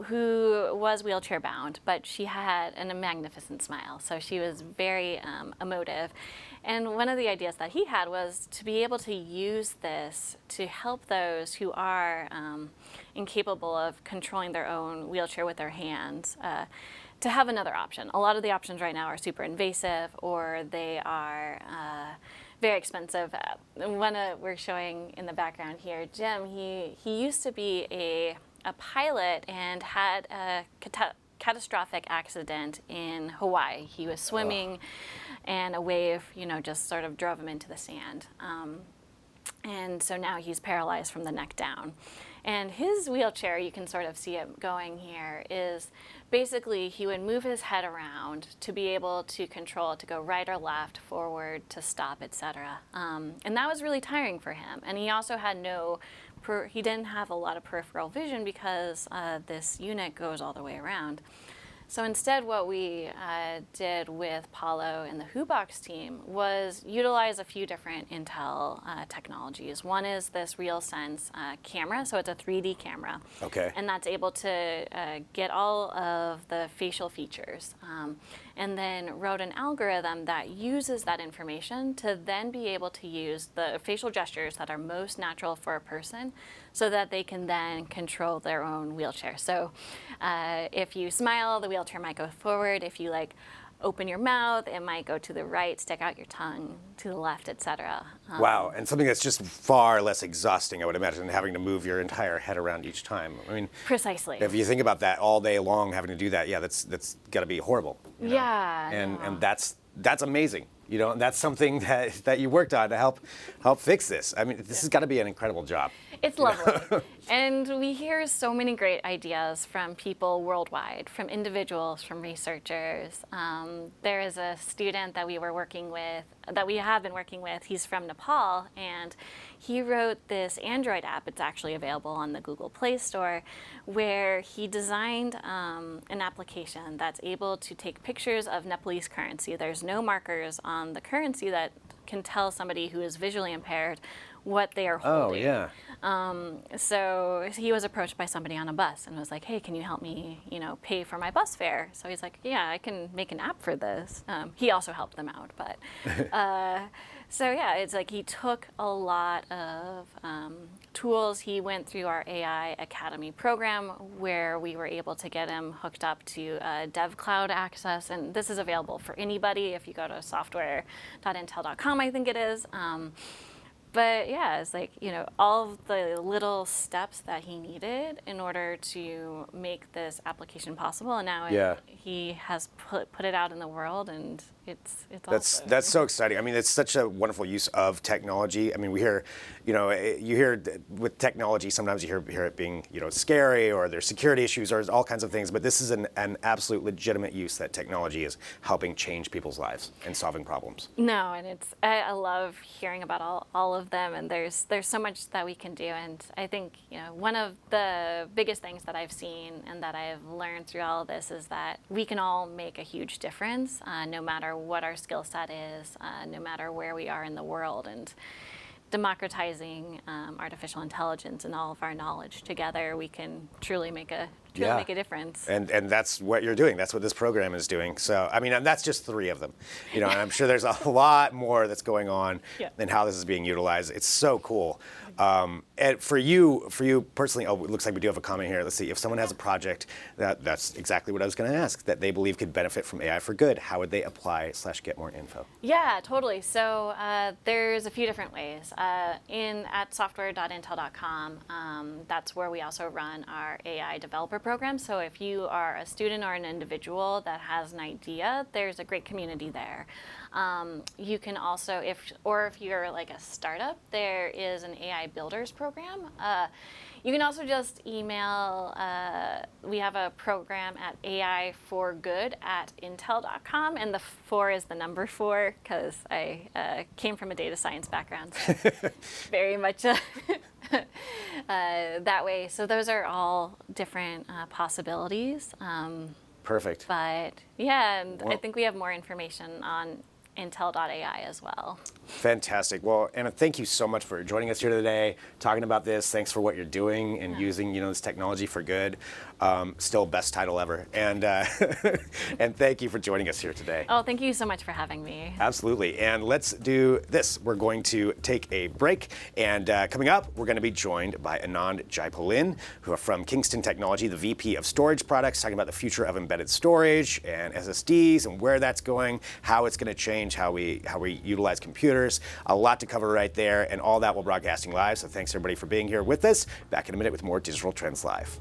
who was wheelchair bound, but she had a magnificent smile. So she was very emotive. And one of the ideas that he had was to be able to use this to help those who are incapable of controlling their own wheelchair with their hands to have another option. A lot of the options right now are super invasive, or they are very expensive. One we're showing in the background here, Jim, he used to be a pilot and had a catastrophic accident in Hawaii. He was swimming and a wave, just sort of drove him into the sand. And so now he's paralyzed from the neck down. And his wheelchair, you can sort of see it going here, is basically he would move his head around to be able to control it, to go right or left, forward, to stop, etc. And that was really tiring for him. And he also had he didn't have a lot of peripheral vision because this unit goes all the way around. So instead, what we did with Paulo and the WhoBox team was utilize a few different Intel technologies. One is this RealSense camera, so it's a 3D camera. Okay. And that's able to get all of the facial features. And then wrote an algorithm that uses that information to then be able to use the facial gestures that are most natural for a person so that they can then control their own wheelchair. So if you smile, the wheelchair might go forward. If you open your mouth, it might go to the right, stick out your tongue to the left, etc. Wow, and something that's just far less exhausting, I would imagine, than having to move your entire head around each time. I mean, precisely. If you think about that all day long, having to do that, yeah, that's got to be horrible. Yeah. And that's amazing. And that's something that you worked on to help fix this. I mean, this has got to be an incredible job. It's lovely. And we hear so many great ideas from people worldwide, from individuals, from researchers. There is a student that we have been working with. He's from Nepal, and he wrote this Android app. It's actually available on the Google Play Store, where he designed an application that's able to take pictures of Nepalese currency. There's no markers on the currency that can tell somebody who is visually impaired what they are holding. Oh, yeah. So he was approached by somebody on a bus and was like, hey, can you help me, pay for my bus fare? So he's like, yeah, I can make an app for this. He also helped them out, but so yeah, it's like he took a lot of tools. He went through our AI Academy program where we were able to get him hooked up to DevCloud access, and this is available for anybody if you go to software.intel.com, I think it is. But yeah, it's like, all of the little steps that he needed in order to make this application possible. And now he has put it out in the world, and it's That's so exciting. I mean, it's such a wonderful use of technology. I mean, we hear, you hear with technology, sometimes you hear it being, scary, or there's security issues, or all kinds of things. But this is an absolute legitimate use that technology is helping change people's lives and solving problems. No, and I love hearing about all of them, and there's so much that we can do. And I think, one of the biggest things that I've seen and that I've learned through all of this is that we can all make a huge difference, no matter what our skill set is, no matter where we are in the world. And democratizing artificial intelligence and all of our knowledge together, we can truly make a difference. And that's what you're doing. That's what this program is doing. So, I mean, and that's just 3 of them. And I'm sure there's a lot more that's going on and how this is being utilized. It's so cool. And for you personally, it looks like we do have a comment here. Let's see. If someone has a project that's exactly what I was going to ask, that they believe could benefit from AI for good, how would they apply/get more info? Yeah, totally. So there's a few different ways. At software.intel.com, that's where we also run our AI developer program. So if you are a student or an individual that has an idea, there's a great community there. You can also, if you're like a startup, there is an AI builders program. You can also just email, we have a program at aiforgood@intel.com, and the 4 is the number 4 because I came from a data science background, so very much that way. So those are all different possibilities. Perfect. But yeah, and I think we have more information on Intel.ai as well. Fantastic. Well, Anna, thank you so much for joining us here today, talking about this. Thanks for what you're doing and using, this technology for good. Still best title ever. And and thank you for joining us here today. Oh, thank you so much for having me. Absolutely. And let's do this. We're going to take a break. And coming up, we're going to be joined by Anand Jaipalin, who are from Kingston Technology, the VP of Storage Products, talking about the future of embedded storage and SSDs and where that's going, how it's going to change how we utilize computers. A lot to cover right there, and all that while broadcasting live. So thanks everybody for being here with us. Back in a minute with more Digital Trends Live.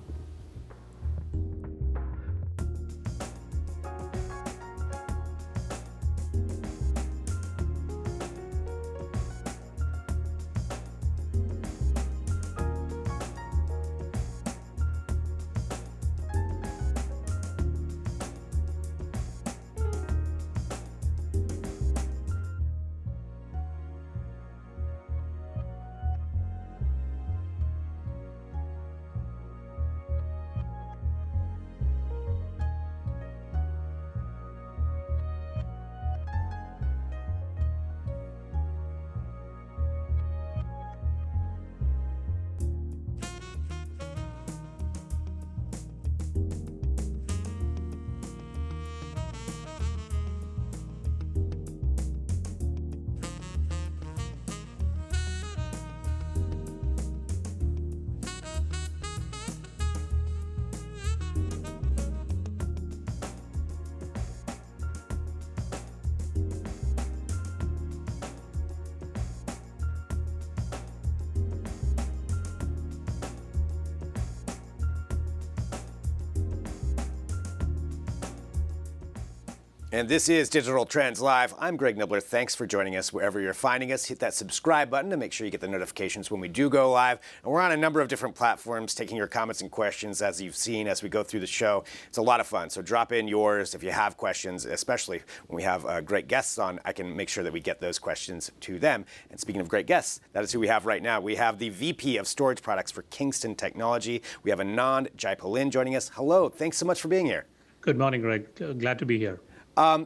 And this is Digital Trends Live. I'm Greg Nibler. Thanks for joining us wherever you're finding us. Hit that subscribe button to make sure you get the notifications when we do go live. And we're on a number of different platforms taking your comments and questions as you've seen as we go through the show. It's a lot of fun. So drop in yours if you have questions, especially when we have great guests on. I can make sure that we get those questions to them. And speaking of great guests, that is who we have right now. We have the VP of Storage Products for Kingston Technology. We have Anand Jaipalin joining us. Hello. Thanks so much for being here. Good morning, Greg. Glad to be here.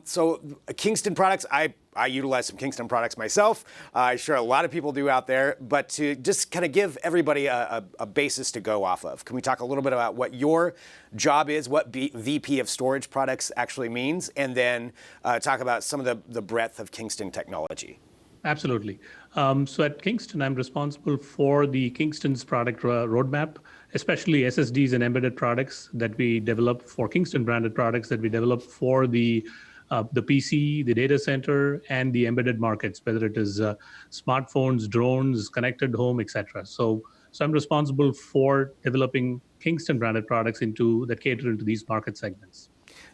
So Kingston products, I utilize some Kingston products myself. I'm sure a lot of people do out there. But to just kind of give everybody a basis to go off of, can we talk a little bit about what your job is, what VP of Storage Products actually means, and then talk about some of the breadth of Kingston Technology? Absolutely. So at Kingston, I'm responsible for the Kingston's product roadmap, especially SSDs and embedded products that we develop for Kingston branded products that we develop for the PC, the data center, and the embedded markets, whether it is smartphones, drones, connected home, etc. So I'm responsible for developing Kingston branded products that cater into these market segments.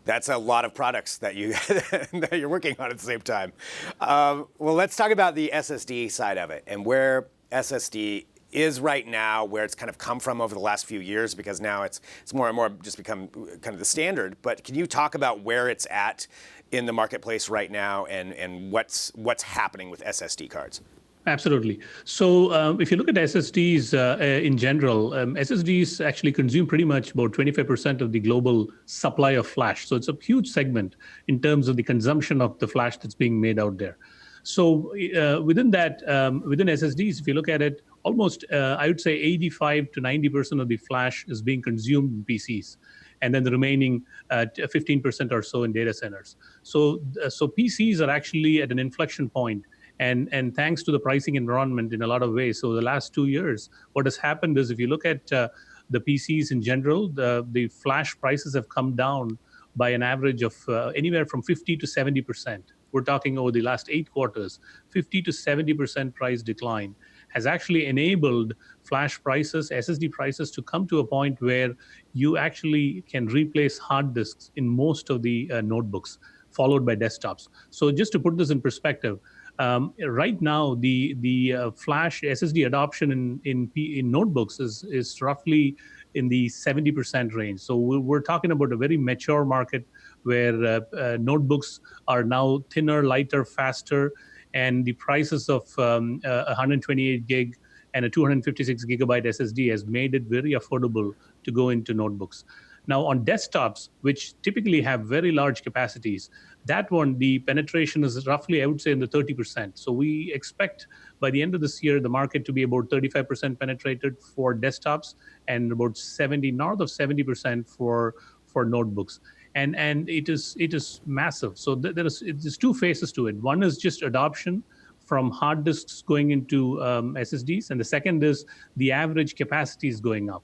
That's a lot of products that you're working on at the same time. Well, let's talk about the SSD side of it and where SSD is right now, where it's kind of come from over the last few years, because now it's more and more just become kind of the standard. But can you talk about where it's at in the marketplace right now and what's happening with SSD cards? Absolutely. So if you look at SSDs in general, SSDs actually consume pretty much about 25% of the global supply of flash. So it's a huge segment in terms of the consumption of the flash that's being made out there. So within that, within SSDs, if you look at it, almost, I would say 85 to 90% of the flash is being consumed in PCs. And then the remaining 15% or so in data centers. So PCs are actually at an inflection point. And thanks to the pricing environment in a lot of ways. So the last 2 years, what has happened is if you look at the PCs in general, the flash prices have come down by an average of anywhere from 50 to 70%. We're talking over the last 8 quarters, 50 to 70% price decline has actually enabled flash prices, SSD prices to come to a point where you actually can replace hard disks in most of the notebooks, followed by desktops. So just to put this in perspective, right now, the flash SSD adoption in notebooks is roughly in the 70% range. So we're talking about a very mature market where notebooks are now thinner, lighter, faster, and the prices of 128 gig and a 256 gigabyte SSD has made it very affordable to go into notebooks. Now, on desktops, which typically have very large capacities, that one, the penetration is roughly, I would say, in the 30%. So we expect by the end of this year, the market to be about 35% penetrated for desktops and about north of 70% for notebooks. And it is massive. So there's two phases to it. One is just adoption from hard disks going into SSDs, and the second is the average capacity is going up.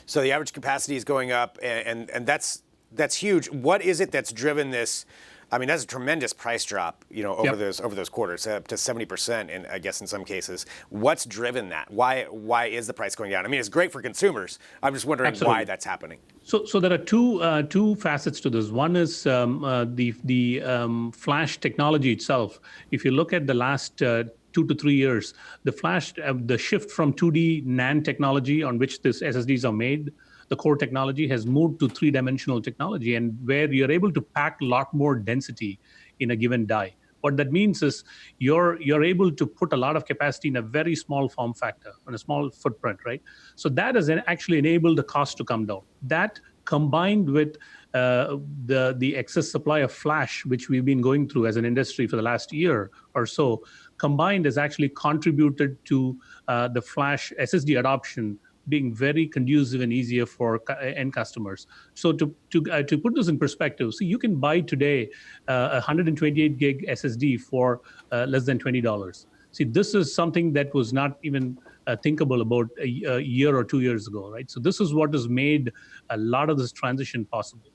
So the average capacity is going up, and that's huge. What is it that's driven this? I mean, that's a tremendous price drop, over those quarters, up to 70%, and I guess in some cases. What's driven that? Why is the price going down? I mean, it's great for consumers. I'm just wondering why that's happening. So there are two facets to this. One is the flash technology itself. If you look at the last 2 to 3 years, the shift from 2D NAND technology on which these SSDs are made, the core technology has moved to 3-dimensional technology, and where you're able to pack a lot more density in a given die. What that means is you're able to put a lot of capacity in a very small form factor, on a small footprint, right? So that has actually enabled the cost to come down. That combined with the excess supply of flash, which we've been going through as an industry for the last year or so, combined has actually contributed to the flash SSD adoption being very conducive and easier for end customers. So to put this in perspective, so you can buy today a 128 gig SSD for less than $20. See, this is something that was not even thinkable about a year or 2 years ago, right? So this is what has made a lot of this transition possible.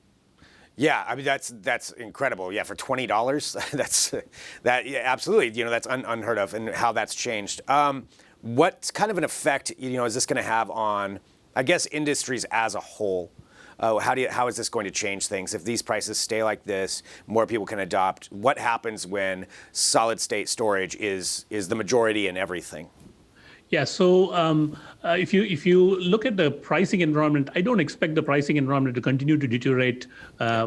Yeah, I mean that's incredible. Yeah, for $20, absolutely. That's unheard of, and how that's changed. What kind of an effect, is this going to have on, I guess, industries as a whole? How is this going to change things? If these prices stay like this, more people can adopt. What happens when solid state storage is the majority in everything? Yeah, so if you look at the pricing environment, I don't expect the pricing environment to continue to deteriorate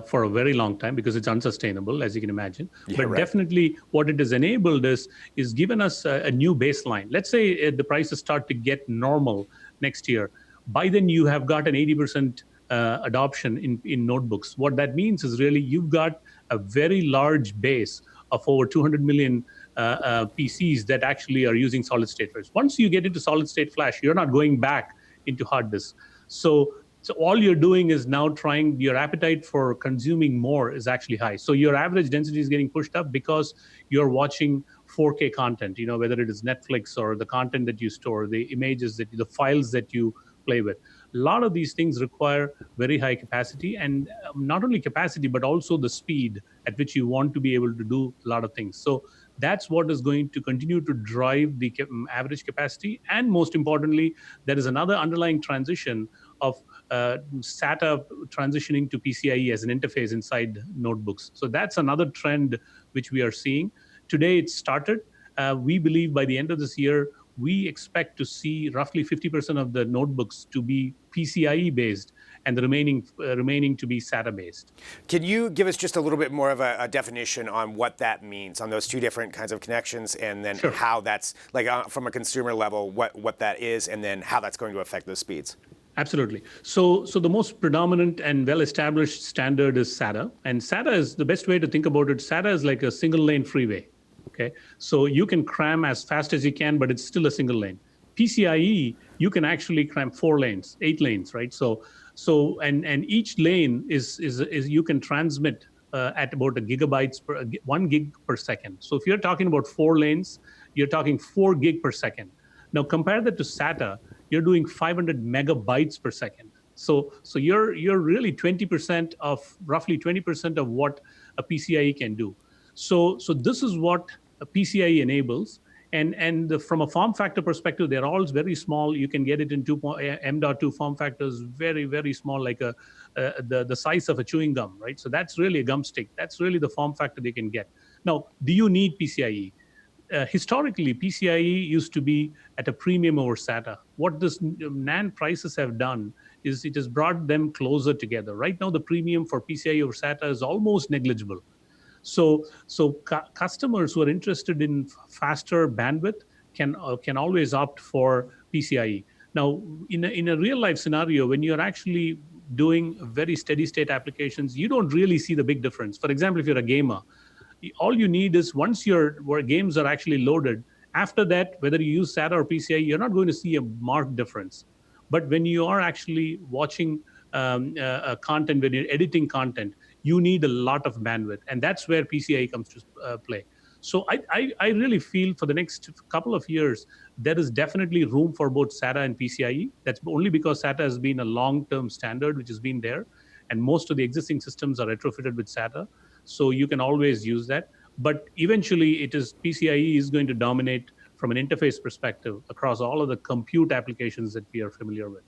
for a very long time, because it's unsustainable, as you can imagine. Yeah, but right. Definitely what it has enabled is given us a new baseline. Let's say the prices start to get normal next year. By then you have got an 80% adoption in notebooks. What that means is really you've got a very large base of over 200 million PCs that actually are using solid state flash. Once you get into solid state flash, you're not going back into hard disks. So all you're doing is now trying, your appetite for consuming more is actually high. So your average density is getting pushed up because you're watching 4K content, whether it is Netflix or the content that you store, the images, the files that you play with. A lot of these things require very high capacity, and not only capacity, but also the speed at which you want to be able to do a lot of things. So that's what is going to continue to drive the average capacity. And most importantly, there is another underlying transition of SATA transitioning to PCIe as an interface inside notebooks. So that's another trend which we are seeing. Today it started. We believe by the end of this year, we expect to see roughly 50% of the notebooks to be PCIe based, and the remaining to be SATA based. Can you give us just a little bit more of a definition on what that means, on those two different kinds of connections, and then how that's, like from a consumer level, what that is, and then how that's going to affect those speeds? Absolutely. So the most predominant and well-established standard is SATA. And SATA is, the best way to think about it, SATA is like a single lane freeway. Okay, so you can cram as fast as you can, but it's still a single lane. PCIe, you can actually cram 4 lanes, 8 lanes, right? So and each lane is you can transmit at about 1 gig per second. So if you're talking about 4 lanes, you're talking 4 gig per second. Now compare that to SATA, you're doing 500 megabytes per second. So you're really roughly 20% of what a PCIe can do. So this is what a PCIe enables, and from a form factor perspective, they're all very small. You can get it in M.2 form factors, very, very small, like the size of a chewing gum, right? So that's really a gum stick. That's really the form factor they can get. Now, do you need PCIe? Historically, PCIe used to be at a premium over SATA. What this NAND prices have done is it has brought them closer together. Right now, the premium for PCIe over SATA is almost negligible. So customers who are interested in faster bandwidth can always opt for PCIe. Now, in a real life scenario, when you're actually doing very steady state applications, you don't really see the big difference. For example, if you're a gamer, all you need is once where games are actually loaded, after that, whether you use SATA or PCIe, you're not going to see a marked difference. But when you are actually watching content, when you're editing content, you need a lot of bandwidth. And that's where PCIe comes to play. So I really feel for the next couple of years, there is definitely room for both SATA and PCIe. That's only because SATA has been a long-term standard, which has been there. And most of the existing systems are retrofitted with SATA. So you can always use that. But eventually, PCIe is going to dominate from an interface perspective across all of the compute applications that we are familiar with.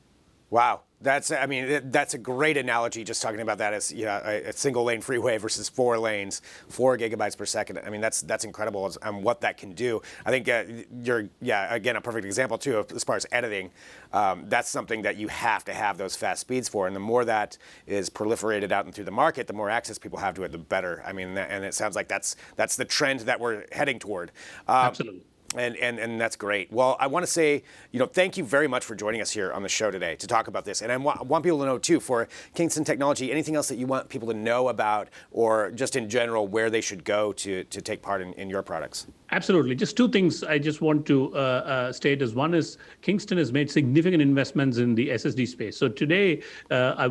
Wow, that's a great analogy. Just talking about that as a single lane freeway versus 4 lanes, 4 gigabytes per second. I mean, that's incredible on what that can do. I think you're again a perfect example too as far as editing. That's something that you have to have those fast speeds for, and the more that is proliferated out and through the market, the more access people have to it, the better. I mean, and it sounds like that's the trend that we're heading toward. Absolutely. And that's great. Well, I want to say, thank you very much for joining us here on the show today to talk about this. And I want people to know, too, for Kingston Technology, anything else that you want people to know about or just in general where they should go to take part in your products? Absolutely. Just 2 things I just want to state is one is Kingston has made significant investments in the SSD space. So today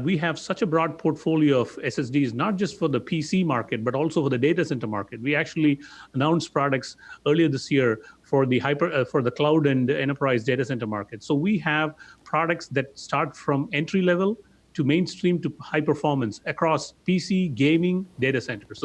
we have such a broad portfolio of SSDs, not just for the PC market, but also for the data center market. We actually announced products earlier this year for the for the cloud and enterprise data center market. So we have products that start from entry level to mainstream to high performance across PC, gaming, data centers.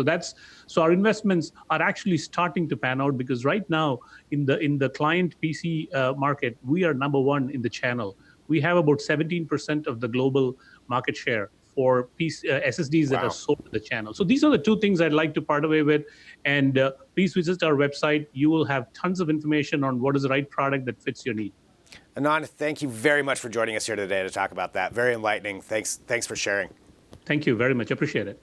So our investments are actually starting to pan out because right now in the client PC market, we are number 1 in the channel. We have about 17% of the global market share for SSDs that are sold to the channel. So these are the 2 things I'd like to part away with. And please visit our website. You will have tons of information on what is the right product that fits your need. Anand, thank you very much for joining us here today to talk about that. Very enlightening. Thanks for sharing. Thank you very much. Appreciate it.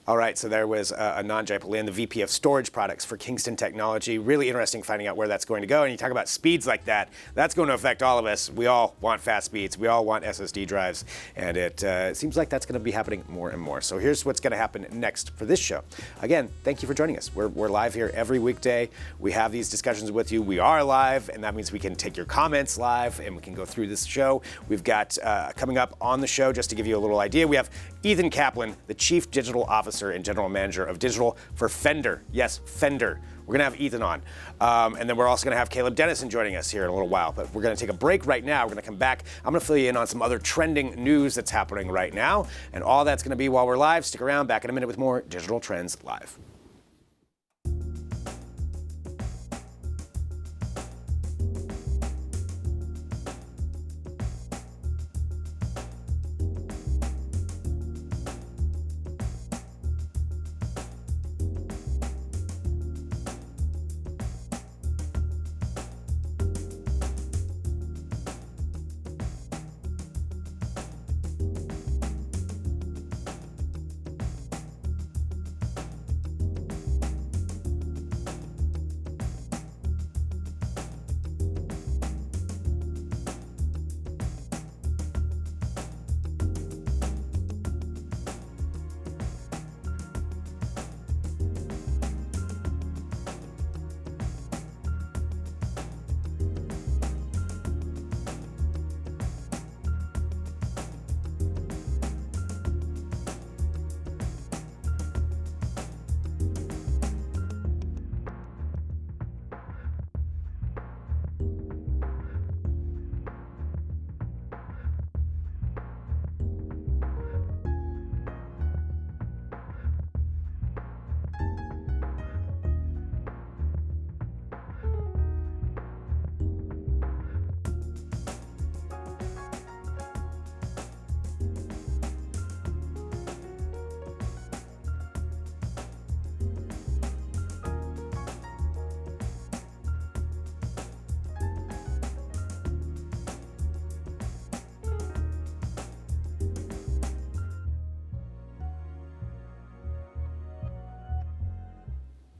All right, so there was Anand Jayapalian, the VP of Storage Products for Kingston Technology. Really interesting finding out where that's going to go. And you talk about speeds like that, that's going to affect all of us. We all want fast speeds. We all want SSD drives. And it seems like that's going to be happening more and more. So here's what's going to happen next for this show. Again, thank you for joining us. We're live here every weekday. We have these discussions with you. We are live, and that means we can take your comments live, and we can go through this show. We've got coming up on the show, just to give you a little idea, we have Ethan Kaplan, the Chief Digital Officer and General Manager of Digital for Fender. Yes, Fender. We're going to have Ethan on. And then we're also going to have Caleb Dennison joining us here in a little while. But we're going to take a break right now. We're going to come back. I'm going to fill you in on some other trending news that's happening right now. And all that's going to be while we're live. Stick around. Back in a minute with more Digital Trends Live.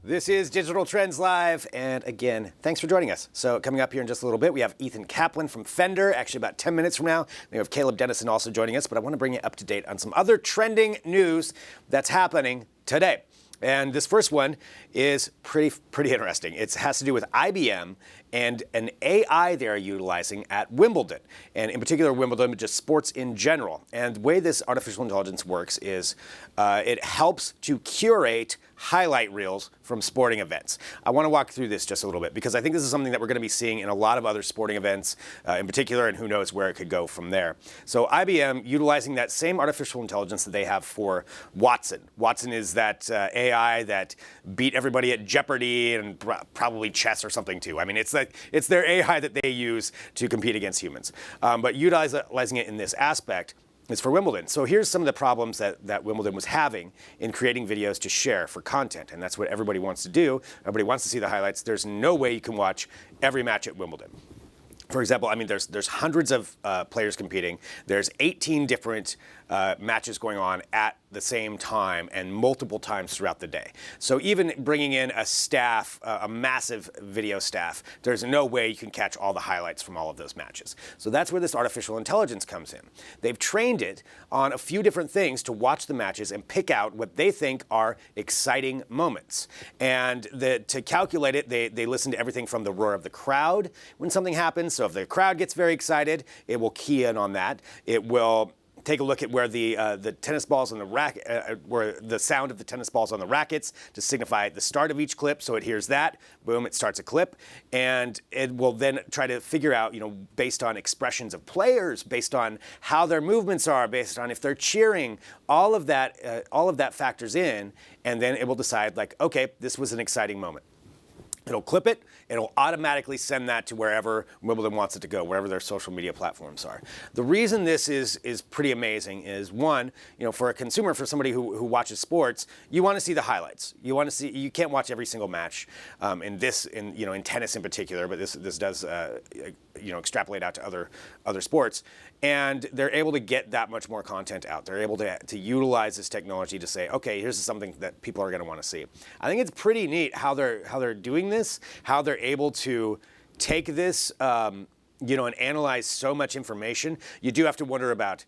This is Digital Trends Live, and again, thanks for joining us. So coming up here in just a little bit, we have Ethan Kaplan from Fender, actually about 10 minutes from now. We have Caleb Dennison also joining us, but I want to bring you up to date on some other trending news that's happening today. And this first one is pretty interesting. It has to do with IBM and an AI they're utilizing at Wimbledon, and in particular Wimbledon, but just sports in general. And the way this artificial intelligence works is it helps to curate highlight reels from sporting events. I want to walk through this just a little bit because I think this is something that we're going to be seeing in a lot of other sporting events in particular, and who knows where it could go from there. So IBM utilizing that same artificial intelligence that they have for Watson. Watson is that AI that beat everybody at Jeopardy and probably chess or something too. I mean, it's their AI that they use to compete against humans. But utilizing it in this aspect, it's for Wimbledon. So here's some of the problems that Wimbledon was having in creating videos to share for content. And that's what everybody wants to do. Everybody wants to see the highlights. There's no way you can watch every match at Wimbledon. For example, I mean, there's hundreds of players competing. There's 18 different matches going on at the same time and multiple times throughout the day. So even bringing in a staff, a massive video staff, there's no way you can catch all the highlights from all of those matches. So that's where this artificial intelligence comes in. They've trained it on a few different things to watch the matches and pick out what they think are exciting moments. And to calculate it, they listen to everything from the roar of the crowd when something happens. So if the crowd gets very excited, it will key in on that. It will take a look at where the tennis balls on the racket, where the sound of the tennis balls on the rackets to signify the start of each clip. So it hears that, boom, it starts a clip, and it will then try to figure out, based on expressions of players, based on how their movements are, based on if they're cheering, all of that factors in, and then it will decide like, okay, this was an exciting moment. It'll clip it. It'll automatically send that to wherever Wimbledon wants it to go, wherever their social media platforms are. The reason this is pretty amazing is, one, for a consumer, for somebody who watches sports, you want to see the highlights. You want to see. You can't watch every single match in tennis in particular, but this does extrapolate out to other sports. And they're able to get that much more content out. They're able to utilize this technology to say, okay, here's something that people are going to want to see. I think it's pretty neat how they're doing this, how they're able to take this, and analyze so much information. You do have to wonder about,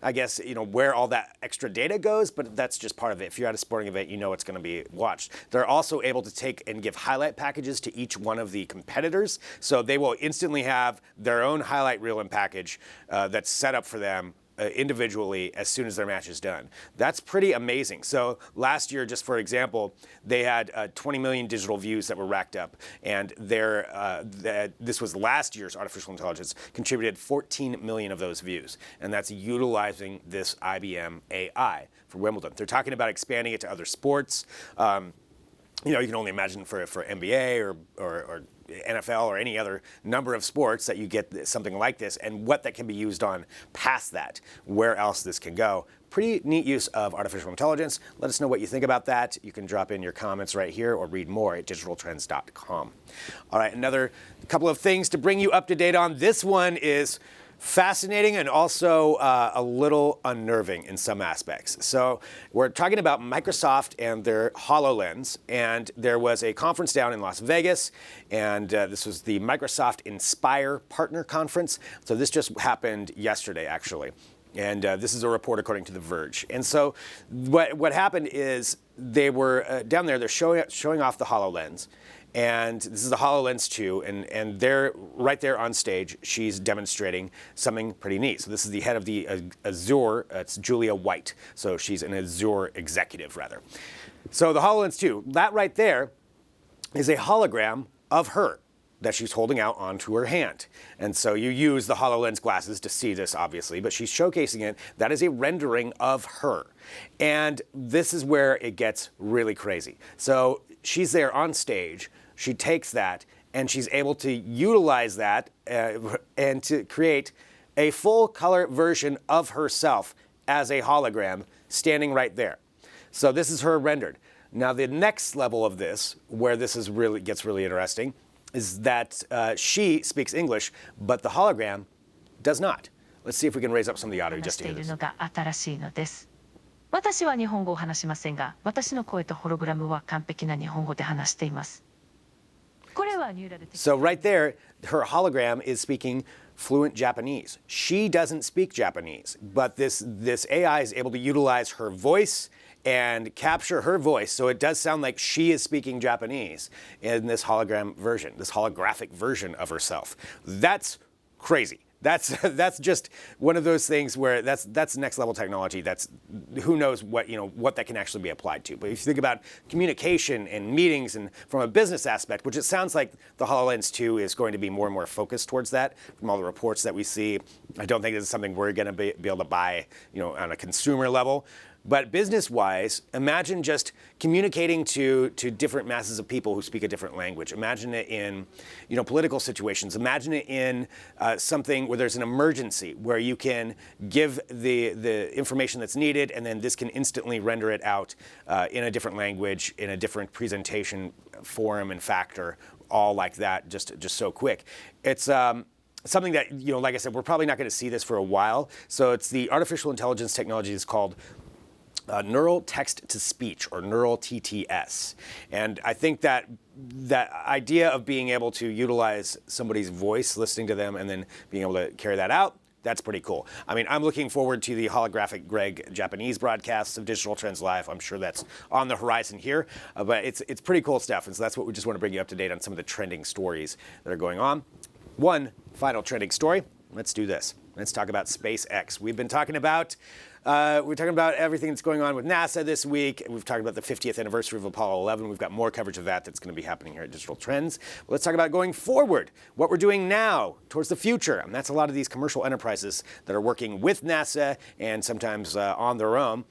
I guess, where all that extra data goes, but that's just part of it. If you're at a sporting event, you know it's going to be watched. They're also able to take and give highlight packages to each one of the competitors. So they will instantly have their own highlight reel and package that's set up for them individually as soon as their match is done. That's pretty amazing. So last year, just for example, they had 20 million digital views that were racked up, and this was last year's artificial intelligence contributed 14 million of those views, and that's utilizing this IBM AI for Wimbledon. They're talking about expanding it to other sports. You can only imagine for NBA or NFL or any other number of sports that you get something like this, and what that can be used on past that, where else this can go. Pretty neat use of artificial intelligence. Let us know what you think about that. You can drop in your comments right here or read more at digitaltrends.com. All right, another couple of things to bring you up to date on. This one is fascinating and also a little unnerving in some aspects. So we're talking about Microsoft and their HoloLens, and there was a conference down in Las Vegas, and this was the Microsoft Inspire Partner Conference. So this just happened yesterday, actually. And this is a report according to The Verge. And so what happened is they were down there, they're showing off the HoloLens. And this is the HoloLens 2, and they're right there on stage. She's demonstrating something pretty neat. So this is the head of the Azure. It's Julia White. So she's an Azure executive, rather. So the HoloLens 2, that right there is a hologram of her that she's holding out onto her hand. And so you use the HoloLens glasses to see this, obviously, but she's showcasing it. That is a rendering of her. And this is where it gets really crazy. So she's there on stage. She takes that, and she's able to utilize that and to create a full color version of herself as a hologram standing right there. So this is her rendered. Now the next level of this, where this gets really interesting, is that she speaks English, but the hologram does not. Let's see if we can raise up some of the audio just to hear this. 私は日本語を話しませんが、私の声とホログラムは完璧な日本語で話しています。これはニューラル的。So right there, her hologram is speaking fluent Japanese. She doesn't speak Japanese, but this AI is able to utilize her voice and capture her voice, so it does sound like she is speaking Japanese in this hologram version, this holographic version of herself. That's crazy. That's just one of those things where that's next level technology. That's who knows what that can actually be applied to. But if you think about communication and meetings and from a business aspect, which it sounds like the HoloLens 2 is going to be more and more focused towards that from all the reports that we see. I don't think this is something we're going to be able to buy, on a consumer level. But business-wise, imagine just communicating to different masses of people who speak a different language. Imagine it in, political situations. Imagine it in something where there's an emergency, where you can give the information that's needed, and then this can instantly render it out in a different language, in a different presentation form and factor, all like that, just so quick. It's something that, like I said, we're probably not going to see this for a while. So it's the artificial intelligence technology is called neural text to speech, or neural TTS. And I think that idea of being able to utilize somebody's voice, listening to them, and then being able to carry that out, that's pretty cool. I mean, I'm looking forward to the holographic Greg Japanese broadcasts of Digital Trends Live. I'm sure that's on the horizon here, but it's pretty cool stuff. And so that's what we just want to bring you up to date on, some of the trending stories that are going on. One final trending story. Let's do this. Let's talk about SpaceX. We're talking about everything that's going on with NASA this week. We've talked about the 50th anniversary of Apollo 11. We've got more coverage of that's going to be happening here at Digital Trends. Let's talk about going forward, what we're doing now towards the future. And that's a lot of these commercial enterprises that are working with NASA and sometimes on their own.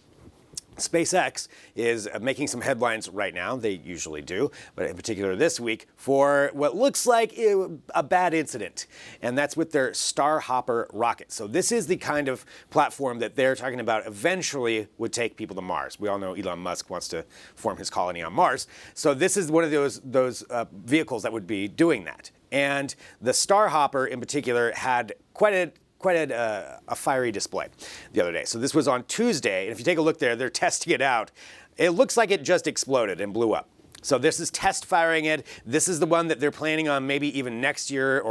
SpaceX is making some headlines right now. They usually do, but in particular this week for what looks like a bad incident, and that's with their Starhopper rocket. So this is the kind of platform that they're talking about eventually would take people to Mars. We all know Elon Musk wants to form his colony on Mars. So this is one of those vehicles that would be doing that. And the Starhopper in particular had quite a fiery display the other day. So this was on Tuesday, and if you take a look there, they're testing it out. It looks like it just exploded and blew up. So this is test firing it. This is the one that they're planning on maybe even next year,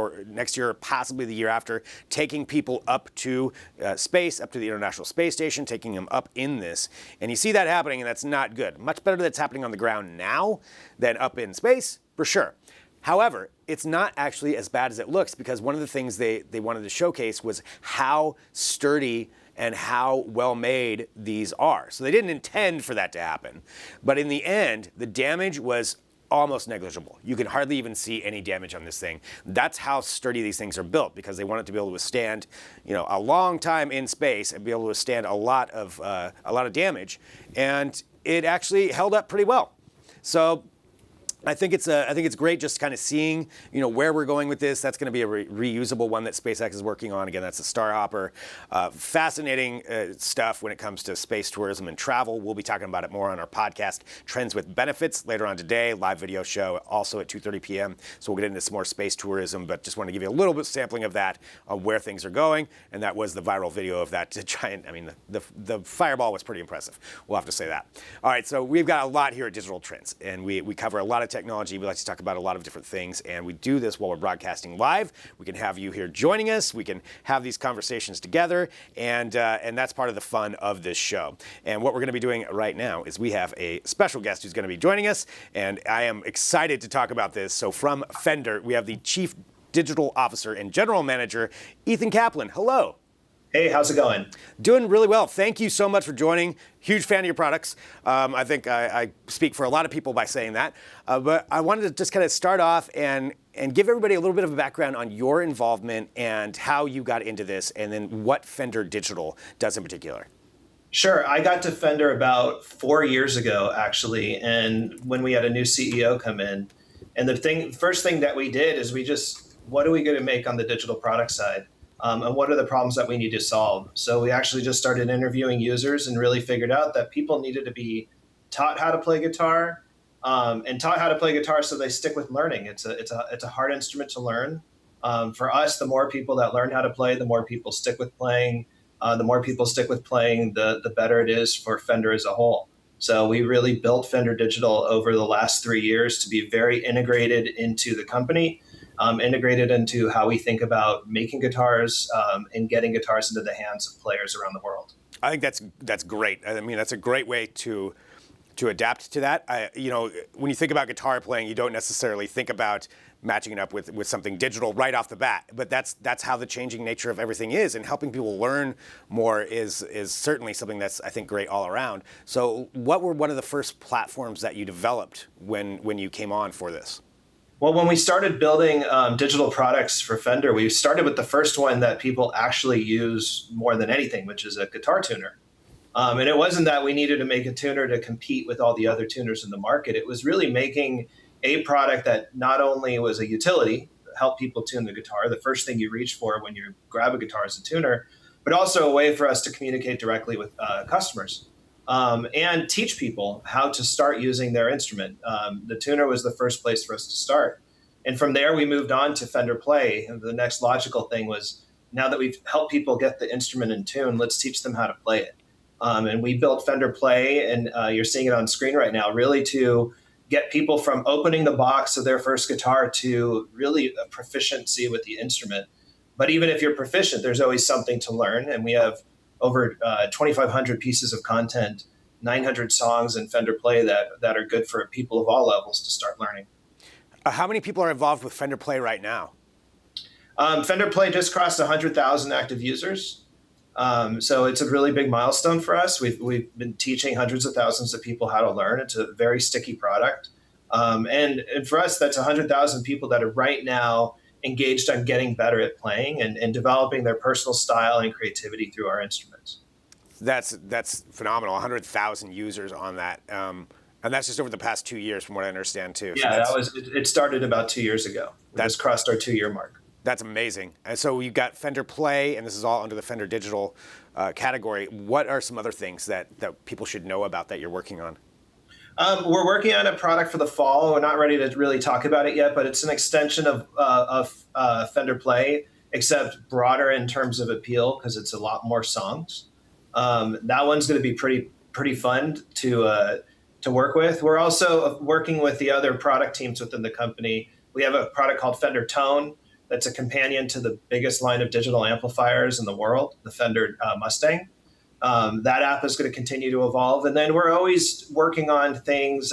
possibly the year after, taking people up to space, up to the International Space Station, taking them up in this. And you see that happening, and that's not good. Much better that it's happening on the ground now than up in space, for sure. However, it's not actually as bad as it looks, because one of the things they wanted to showcase was how sturdy and how well made these are. So they didn't intend for that to happen. But in the end, the damage was almost negligible. You can hardly even see any damage on this thing. That's how sturdy these things are built, because they want it to be able to withstand, a long time in space and be able to withstand a lot of damage. And it actually held up pretty well. So I think it's great just kind of seeing, where we're going with this. That's going to be a reusable one that SpaceX is working on. Again, that's the Starhopper. Fascinating stuff when it comes to space tourism and travel. We'll be talking about it more on our podcast, Trends with Benefits, later on today. Live video show also at 2:30 p.m. So we'll get into some more space tourism, but just want to give you a little bit of sampling of that, on where things are going. And that was the viral video of that giant. I mean, the fireball was pretty impressive. We'll have to say that. All right, so we've got a lot here at Digital Trends, and we cover a lot of technology. We like to talk about a lot of different things, and we do this while we're broadcasting live. We can have you here joining us. We can have these conversations together, and that's part of the fun of this show. And what we're going to be doing right now is we have a special guest who's going to be joining us, and I am excited to talk about this. So from Fender, we have the Chief Digital Officer and General Manager, Ethan Kaplan. Hello. Hey, how's it going? Doing really well. Thank you so much for joining. Huge fan of your products. I think I speak for a lot of people by saying that. But I wanted to just kind of start off and give everybody a little bit of a background on your involvement and how you got into this, and then what Fender Digital does in particular. Sure. I got to Fender about 4 years ago, actually, and when we had a new CEO come in. And the first thing that we did is what are we going to make on the digital product side? And what are the problems that we need to solve? So we actually just started interviewing users and really figured out that people needed to be taught how to play guitar, and taught how to play guitar so they stick with learning. It's a hard instrument to learn. For us, the more people that learn how to play, the more people stick with playing. the more people stick with playing, the better it is for Fender as a whole. So we really built Fender Digital over the last 3 years to be very integrated into the company, integrated into how we think about making guitars and getting guitars into the hands of players around the world. I think that's great. I mean, that's a great way to adapt to that. When you think about guitar playing, you don't necessarily think about matching it up with something digital right off the bat. But that's how the changing nature of everything is, and helping people learn more is certainly something that's, I think, great all around. So what were one of the first platforms that you developed when you came on for this? Well, when we started building digital products for Fender, we started with the first one that people actually use more than anything, which is a guitar tuner. And it wasn't that we needed to make a tuner to compete with all the other tuners in the market. It was really making a product that not only was a utility, help people tune the guitar, the first thing you reach for when you grab a guitar is a tuner, but also a way for us to communicate directly with customers and teach people how to start using their instrument. The tuner was the first place for us to start. And from there, we moved on to Fender Play. And the next logical thing was, now that we've helped people get the instrument in tune, let's teach them how to play it. And we built Fender Play, and you're seeing it on screen right now, really to get people from opening the box of their first guitar to really a proficiency with the instrument. But even if you're proficient, there's always something to learn. And we have over 2,500 pieces of content, 900 songs in Fender Play that are good for people of all levels to start learning. How many people are involved with Fender Play right now? Fender Play just crossed 100,000 active users. So it's a really big milestone for us. We've been teaching hundreds of thousands of people how to learn. It's a very sticky product. And for us, that's 100,000 people that are right now engaged on getting better at playing and developing their personal style and creativity through our instruments. That's phenomenal. 100,000 users on that. And that's just over the past 2 years, from what I understand, too. Yeah, it started about 2 years ago. That's crossed our 2-year mark. That's amazing. And so you've got Fender Play, and this is all under the Fender Digital category. What are some other things that people should know about that you're working on? We're working on a product for the fall. We're not ready to really talk about it yet, but it's an extension of Fender Play, except broader in terms of appeal because it's a lot more songs. That one's going to be pretty fun to work with. We're also working with the other product teams within the company. We have a product called Fender Tone that's a companion to the biggest line of digital amplifiers in the world, the Fender Mustang. That app is going to continue to evolve. And then we're always working on things,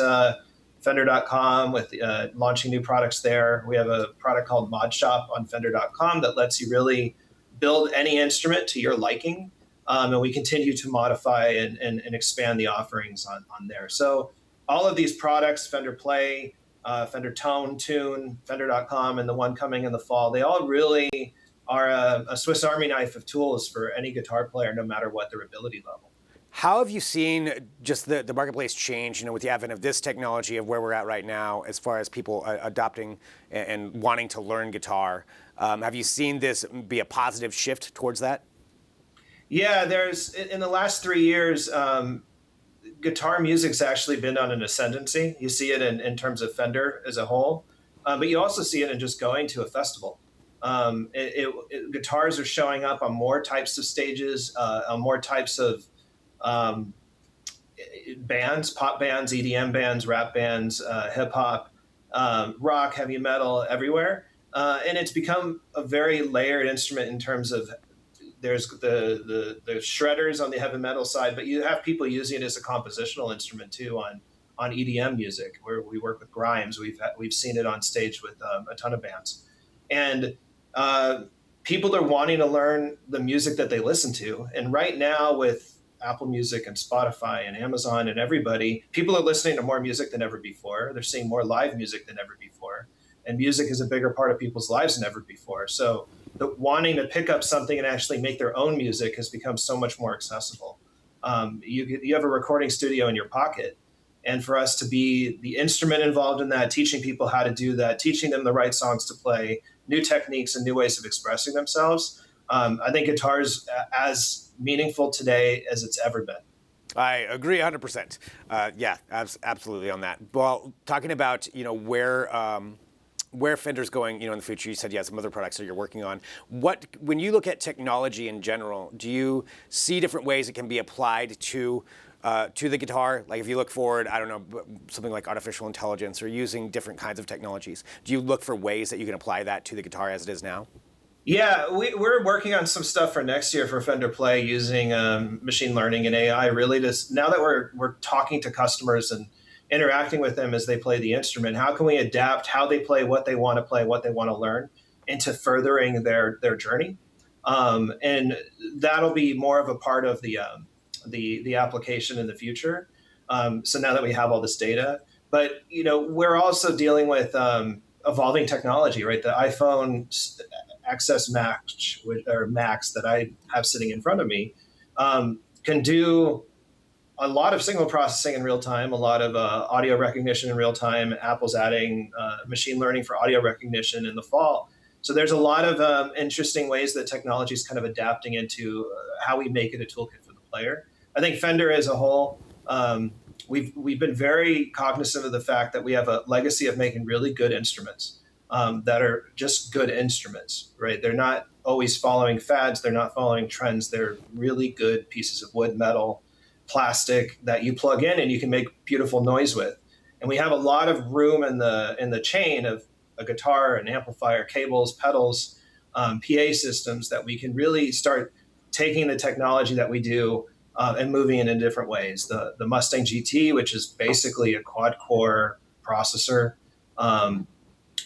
Fender.com, with launching new products there. We have a product called Mod Shop on Fender.com that lets you really build any instrument to your liking. And we continue to modify and expand the offerings on there. So all of these products, Fender Play, Fender Tone, Tune, Fender.com, and the one coming in the fall, they all really are a Swiss Army knife of tools for any guitar player, no matter what their ability level. How have you seen just the marketplace change, with the advent of this technology, of where we're at right now, as far as people adopting and wanting to learn guitar? Have you seen this be a positive shift towards that? Yeah, there's in the last 3 years, guitar music's actually been on an ascendancy. You see it in terms of Fender as a whole, but you also see it in just going to a festival. Guitars are showing up on more types of stages, on more types of bands, pop bands, EDM bands, rap bands, hip hop, rock, heavy metal, everywhere. And it's become a very layered instrument in terms of there's the shredders on the heavy metal side, but you have people using it as a compositional instrument too on EDM music, where we work with Grimes. We've seen it on stage with a ton of bands, and people are wanting to learn the music that they listen to. And right now with Apple Music and Spotify and Amazon and everybody, people are listening to more music than ever before. They're seeing more live music than ever before, and music is a bigger part of people's lives than ever before. So the wanting to pick up something and actually make their own music has become so much more accessible. You have a recording studio in your pocket. And for us to be the instrument involved in that, teaching people how to do that, teaching them the right songs to play, new techniques and new ways of expressing themselves, I think guitar is as meaningful today as it's ever been. I agree 100%. Yeah, absolutely on that. Well, talking about, where where Fender's going, in the future. You said you have some other products that you're working on. When you look at technology in general, do you see different ways it can be applied to the guitar? Like if you look forward, I don't know, something like artificial intelligence or using different kinds of technologies. Do you look for ways that you can apply that to the guitar as it is now? Yeah, we're working on some stuff for next year for Fender Play using machine learning and AI. Really, now that we're talking to customers and interacting with them as they play the instrument, how can we adapt how they play, what they want to play, what they want to learn, into furthering their journey? And that'll be more of a part of the application in the future. So now that we have all this data, but we're also dealing with evolving technology, right? The iPhone XS Max that I have sitting in front of me can do a lot of signal processing in real time, a lot of audio recognition in real time. Apple's adding machine learning for audio recognition in the fall. So there's a lot of interesting ways that technology is kind of adapting into how we make it a toolkit for the player. I think Fender as a whole, we've been very cognizant of the fact that we have a legacy of making really good instruments that are just good instruments, right? They're not always following fads. They're not following trends. They're really good pieces of wood, metal, plastic that you plug in and you can make beautiful noise with. And we have a lot of room in the chain of a guitar, an amplifier, cables, pedals, PA systems that we can really start taking the technology that we do and moving it in different ways. The Mustang GT, which is basically a quad-core processor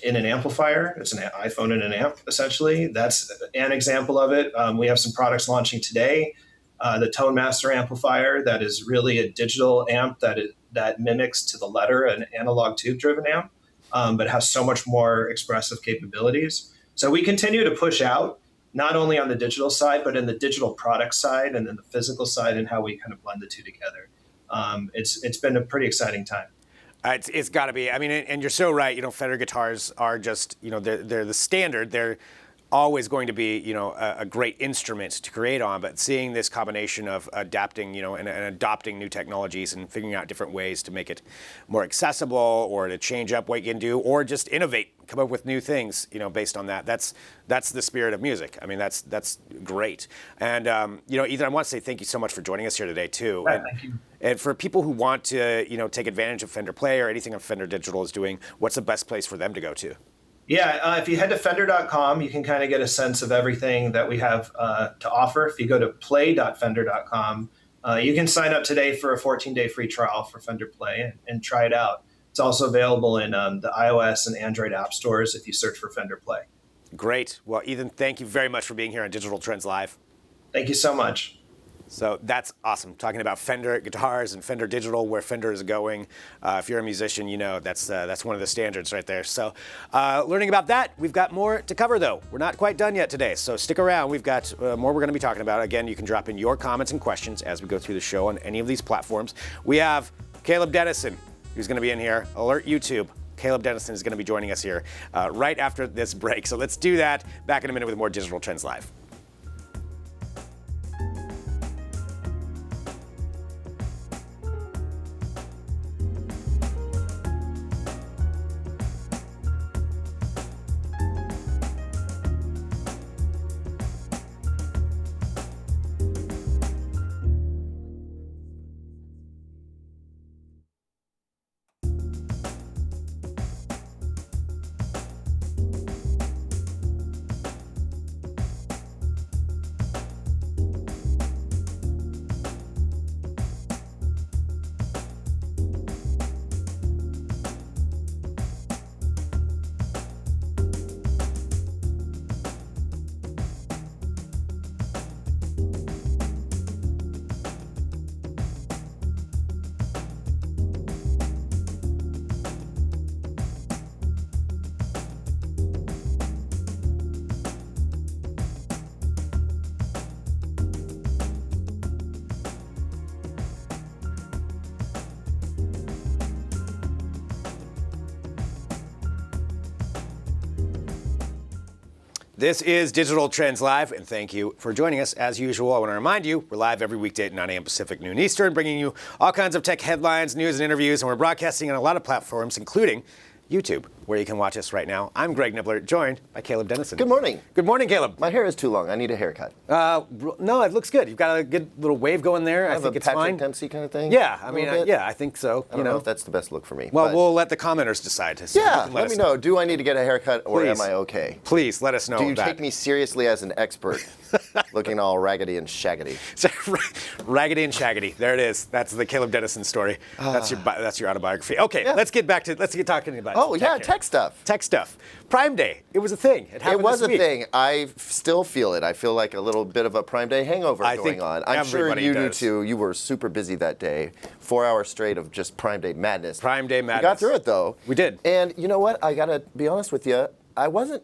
in an amplifier. It's an iPhone in an amp, essentially. That's an example of it. We have some products launching today. The Tone Master amplifier, that is really a digital amp that mimics to the letter an analog tube-driven amp, but has so much more expressive capabilities. So we continue to push out, not only on the digital side, but in the digital product side and then the physical side and how we kind of blend the two together. It's been a pretty exciting time. It's got to be. I mean, and you're so right. Fender guitars are just, they're the standard. They're always going to be, a great instrument to create on. But seeing this combination of adapting, and adopting new technologies and figuring out different ways to make it more accessible or to change up what you can do or just innovate, come up with new things, based on that. That's the spirit of music. I mean, that's great. And, Ethan, I want to say thank you so much for joining us here today, too. Right, thank you. And for people who want to, take advantage of Fender Play or anything that Fender Digital is doing, what's the best place for them to go to? Yeah, if you head to fender.com, you can kind of get a sense of everything that we have to offer. If you go to play.fender.com, you can sign up today for a 14-day free trial for Fender Play and try it out. It's also available in the iOS and Android app stores if you search for Fender Play. Great. Well, Ethan, thank you very much for being here on Digital Trends Live. Thank you so much. So that's awesome. Talking about Fender guitars and Fender Digital, where Fender is going. If you're a musician, that's one of the standards right there. So learning about that, we've got more to cover, though. We're not quite done yet today, so stick around. We've got more we're going to be talking about. Again, you can drop in your comments and questions as we go through the show on any of these platforms. We have Caleb Dennison, who's going to be in here. Alert YouTube. Caleb Dennison is going to be joining us here right after this break. So let's do that. Back in a minute with more Digital Trends Live. This is Digital Trends Live, and thank you for joining us. As usual, I want to remind you, we're live every weekday at 9 a.m. Pacific, noon Eastern, bringing you all kinds of tech headlines, news, and interviews, and we're broadcasting on a lot of platforms, including YouTube, where you can watch us right now. I'm Greg Nibbler, joined by Caleb Dennison. Good morning. Good morning, Caleb. My hair is too long. I need a haircut. No, it looks good. You've got a good little wave going there. I Have think a it's Patrick fine. Dempsey kind of thing. Yeah, I A mean, little bit? yeah, I think so. I don't know if that's the best look for me. Well, but we'll let the commenters decide. So you yeah, can let us me know. Do I need to get a haircut or Please. am I okay? Please let us know Do you that. take me seriously as an expert, looking all raggedy and shaggedy? Raggedy and Shaggedy. There it is. That's the Caleb Dennison story. That's your autobiography. Okay, Yeah. let's get talking about. Oh some yeah, here. tech stuff. Tech stuff. Prime Day. It was a thing. It happened It was this a week. thing. I still feel it. I feel like a little bit of a Prime Day hangover I going think on. I'm sure everybody you does. do too. You were super busy that day. 4 hours straight of just Prime Day madness. Prime Day We madness. got through it though. We did. And you know what? I gotta be honest with you. I wasn't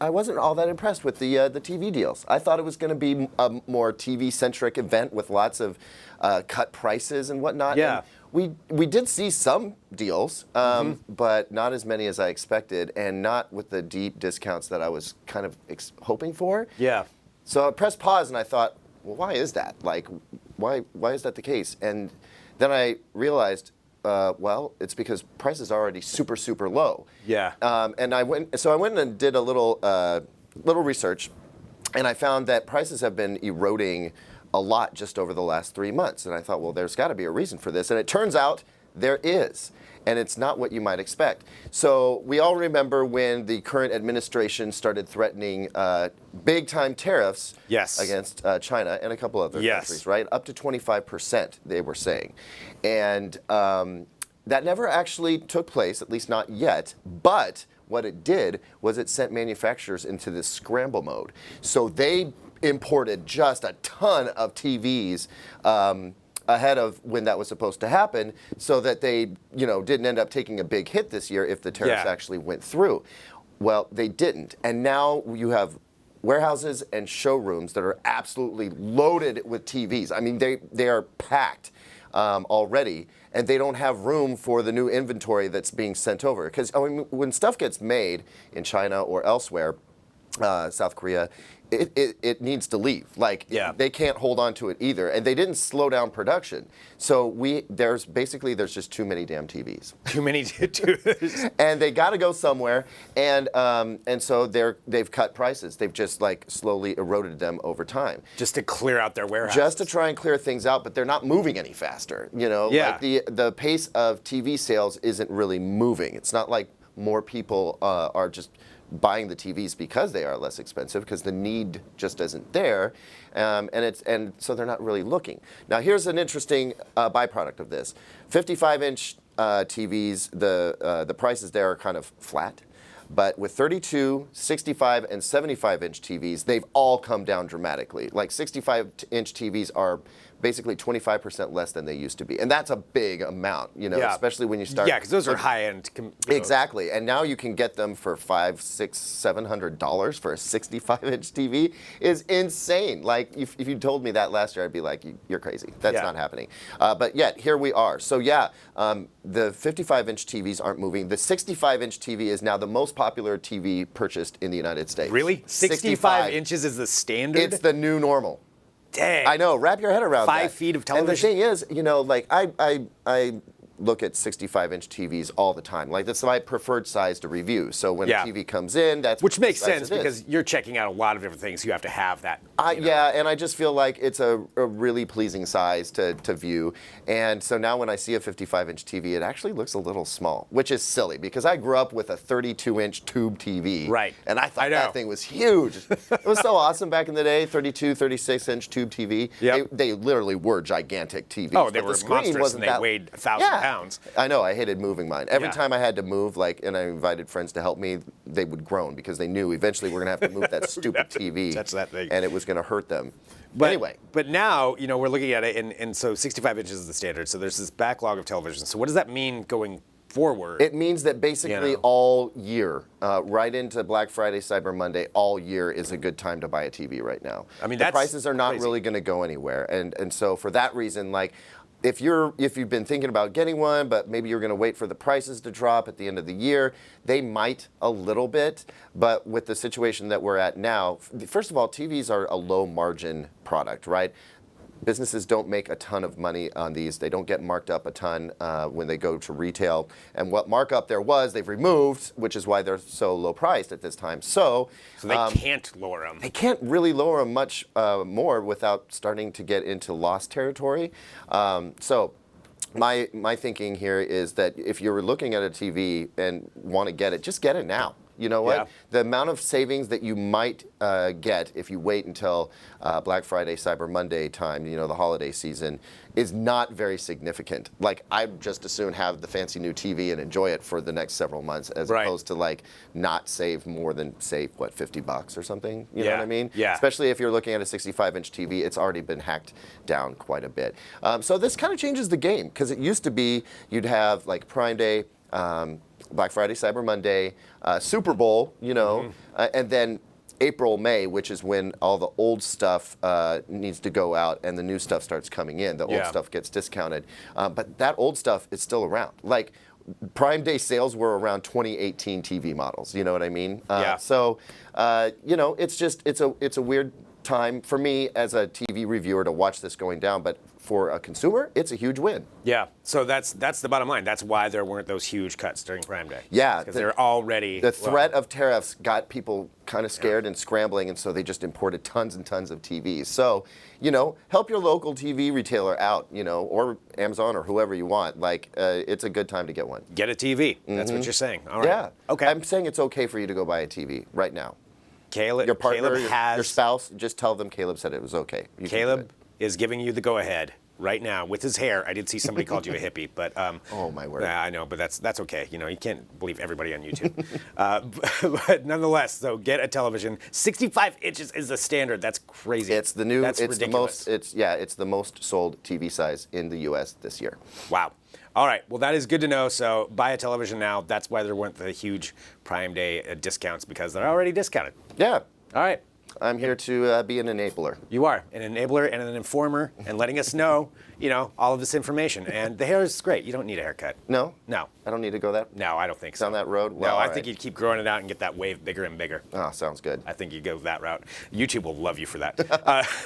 all that impressed with the TV deals. I thought it was going to be a more TV-centric event with lots of cut prices and whatnot. Yeah. And we did see some deals, but not as many as I expected, and not with the deep discounts that I was kind of hoping for. Yeah. So I pressed pause and I thought, well, why is that? Like, why is that the case? And then I realized, well, it's because prices are already super, super low. Yeah. And I went and did a little research, and I found that prices have been eroding a lot just over the last 3 months. And I thought, well, there's got to be a reason for this. And it turns out there is. And it's not what you might expect. So we all remember when the current administration started threatening big-time tariffs Yes. against China and a couple other Yes. countries, right? Up to 25%, they were saying. And that never actually took place, at least not yet. But what it did was it sent manufacturers into this scramble mode. So they imported just a ton of TVs ahead of when that was supposed to happen, so that they, didn't end up taking a big hit this year if the tariffs Yeah. actually went through. Well, they didn't, and now you have warehouses and showrooms that are absolutely loaded with TVs. I mean, they are packed already, and they don't have room for the new inventory that's being sent over. Because when stuff gets made in China or elsewhere, South Korea, it needs to leave. Like, Yeah. they can't hold on to it either, and they didn't slow down production. So there's just too many damn TVs, Too many. and they got to go somewhere. And so they've cut prices. They've just like slowly eroded them over time, Just to clear out their warehouse. just to try and clear things out. But they're not moving any faster. Yeah. Like the pace of TV sales isn't really moving. It's not like more people are just buying the TVs because they are less expensive, because the need just isn't there, and so they're not really looking. Now here's an interesting byproduct of this: 55-inch TVs, the prices there are kind of flat, but with 32, 65, and 75-inch TVs, they've all come down dramatically. Like 65-inch TVs are basically 25% less than they used to be, and that's a big amount, Yeah. especially when you start. Yeah, because those are high end. Exactly, and now you can get them for $500, $600, $700 for a 65-inch TV is insane. Like if you told me that last year, I'd be like, you're crazy. That's Yeah. not happening. But yet here we are. So yeah, the 55-inch TVs aren't moving. The 65-inch TV is now the most popular TV purchased in the United States. Really? 65 inches is the standard? It's the new normal. Dang. I know. Wrap your head around 5 that. feet of And the television. thing is, like I look at 65-inch TVs all the time. Like that's my preferred size to review. So when Yeah. a TV comes in, that's Which makes the size sense it is. because you're checking out a lot of different things. You have to have that. Yeah, and I just feel like it's a really pleasing size to view. And so now when I see a 55-inch TV, it actually looks a little small, which is silly because I grew up with a 32-inch tube TV. Right. And I thought I know. that thing was huge. It was so awesome back in the day, 32, 36-inch tube TV. Yep. They literally were gigantic TVs. Oh, they but were the screen monstrous wasn't and they that- weighed 1,000 pounds. I know. I hated moving mine. Every Yeah. time I had to move, and I invited friends to help me, they would groan because they knew eventually we're going to have to move that stupid have to TV. touch that thing. And it was going to hurt them. But anyway. But now, we're looking at it, and so 65 inches is the standard. So there's this backlog of television. So what does that mean going forward? It means that basically all year, right into Black Friday, Cyber Monday, all year is a good time to buy a TV right now. I mean, the that's prices are not crazy. really going to go anywhere, and so for that reason, like. If you've been thinking about getting one, but maybe you're going to wait for the prices to drop at the end of the year, they might a little bit. But with the situation that we're at now, first of all, TVs are a low margin product, right? businesses don't make a ton of money on these. They don't get marked up a ton when they go to retail. And what markup there was, they've removed, which is why they're so low priced at this time. So they can't lower them. They can't really lower them much more without starting to get into loss territory. So my thinking here is that if you're looking at a TV and want to get it, just get it now. You know what? Yeah. The amount of savings that you might get if you wait until Black Friday, Cyber Monday time, you know, the holiday season, is not very significant. Like, I'd just as soon have the fancy new TV and enjoy it for the next several months as opposed to, like, not save more than, say, what, $50 or something? You know what I mean? Yeah. Especially if you're looking at a 65-inch TV, it's already been hacked down quite a bit. So this kind of changes the game, because it used to be you'd have, like, Prime Day, Black Friday, Cyber Monday, Super Bowl, you know, and then April, May, which is when all the old stuff needs to go out and the new stuff starts coming in. The old stuff gets discounted. But that old stuff is still around. Like, Prime Day sales were around 2018 TV models, you know what I mean? So, you know, it's a weird time for me as a TV reviewer to watch this going down, but for a consumer, it's a huge win. Yeah, so that's the bottom line. That's why there weren't those huge cuts during Prime Day. Yeah. Because they're already... The threat of tariffs got people kind of scared and scrambling, and so they just imported tons and tons of TVs. So, you know, help your local TV retailer out, you know, or Amazon or whoever you want. Like, it's a good time to get one. Get a TV. That's what you're saying. All right. Yeah. Okay. I'm saying it's okay for you to go buy a TV right now. Caleb, Your partner, has... your spouse, just tell them Caleb said it was okay. You can do Caleb it. is giving you the go-ahead right now with his hair. I did see somebody called you a hippie, but Oh, my word. I know, but that's okay. You know, you can't believe everybody on YouTube. But nonetheless, so get a television. 65 inches is the standard. That's crazy. It's the new. That's it's ridiculous. the most. It's the most sold TV size in the U.S. this year. Wow. All right. Well, that is good to know. So buy a television now. That's why there weren't the huge Prime Day discounts, because they're already discounted. Yeah. All right. I'm here to be an enabler. You are an enabler and an informer, and letting us know, you know, all of this information. And the hair is great. You don't need a haircut. No. No. I don't need to go that. No, I don't think so. Down that road. No, Well, I all think right. you'd keep growing it out and get that wave bigger and bigger. Oh, sounds good. I think you go that route. YouTube will love you for that.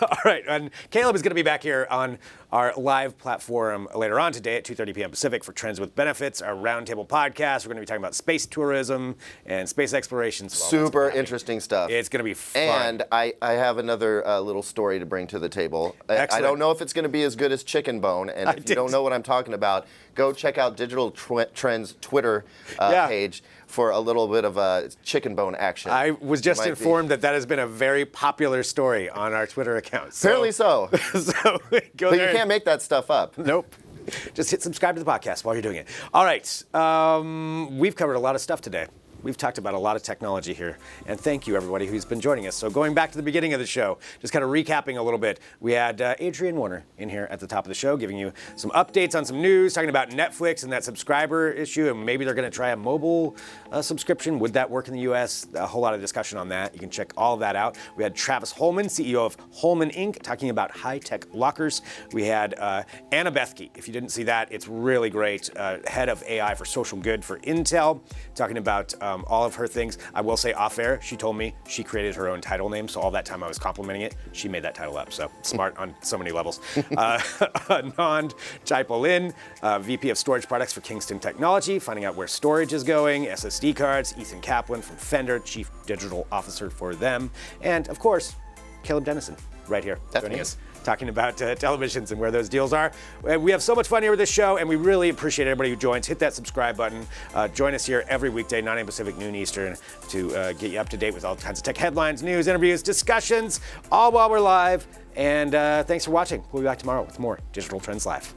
All right, and Caleb is going to be back here on our live platform later on today at 2:30 p.m. Pacific for Trends with Benefits, our roundtable podcast. We're going to be talking about space tourism and space exploration. So Super interesting stuff. It's going to be fun. And I have another little story to bring to the table. I Excellent. don't know if it's going to be as good as Chicken Bone, and if you don't know what I'm talking about, go check out Digital Trends Twitter page for a little bit of Chicken Bone action. I was just Might be. informed that has been a very popular story on our Twitter account. So, Apparently so. so go But there. you can't make that stuff up. Nope. Just hit subscribe to the podcast while you're doing it. All right. We've covered a lot of stuff today. We've talked about a lot of technology here. And thank you, everybody who's been joining us. So going back to the beginning of the show, just kind of recapping a little bit, we had Adrian Warner in here at the top of the show, giving you some updates on some news, talking about Netflix and that subscriber issue, and maybe they're going to try a mobile subscription. Would that work in the U.S.? A whole lot of discussion on that. You can check all of that out. We had Travis Holman, CEO of Holman Inc., talking about high-tech lockers. We had Anna Bethke. If you didn't see that, it's really great. Head of AI for Social Good for Intel, talking about all of her things. I will say off air, she told me she created her own title name, so all that time I was complimenting it, she made that title up. So smart on so many levels. Anand Jaipalin, VP of Storage Products for Kingston Technology, finding out where storage is going, SSD cards. Ethan Kaplan from Fender, Chief Digital Officer for them. And of course, Caleb Dennison, right here, joining me. us, talking about televisions and where those deals are. We have so much fun here with this show, and we really appreciate everybody who joins. Hit that subscribe button. Join us here every weekday, 9 a.m. Pacific, noon Eastern, to get you up to date with all kinds of tech headlines, news, interviews, discussions, all while we're live. And thanks for watching. We'll be back tomorrow with more Digital Trends Live.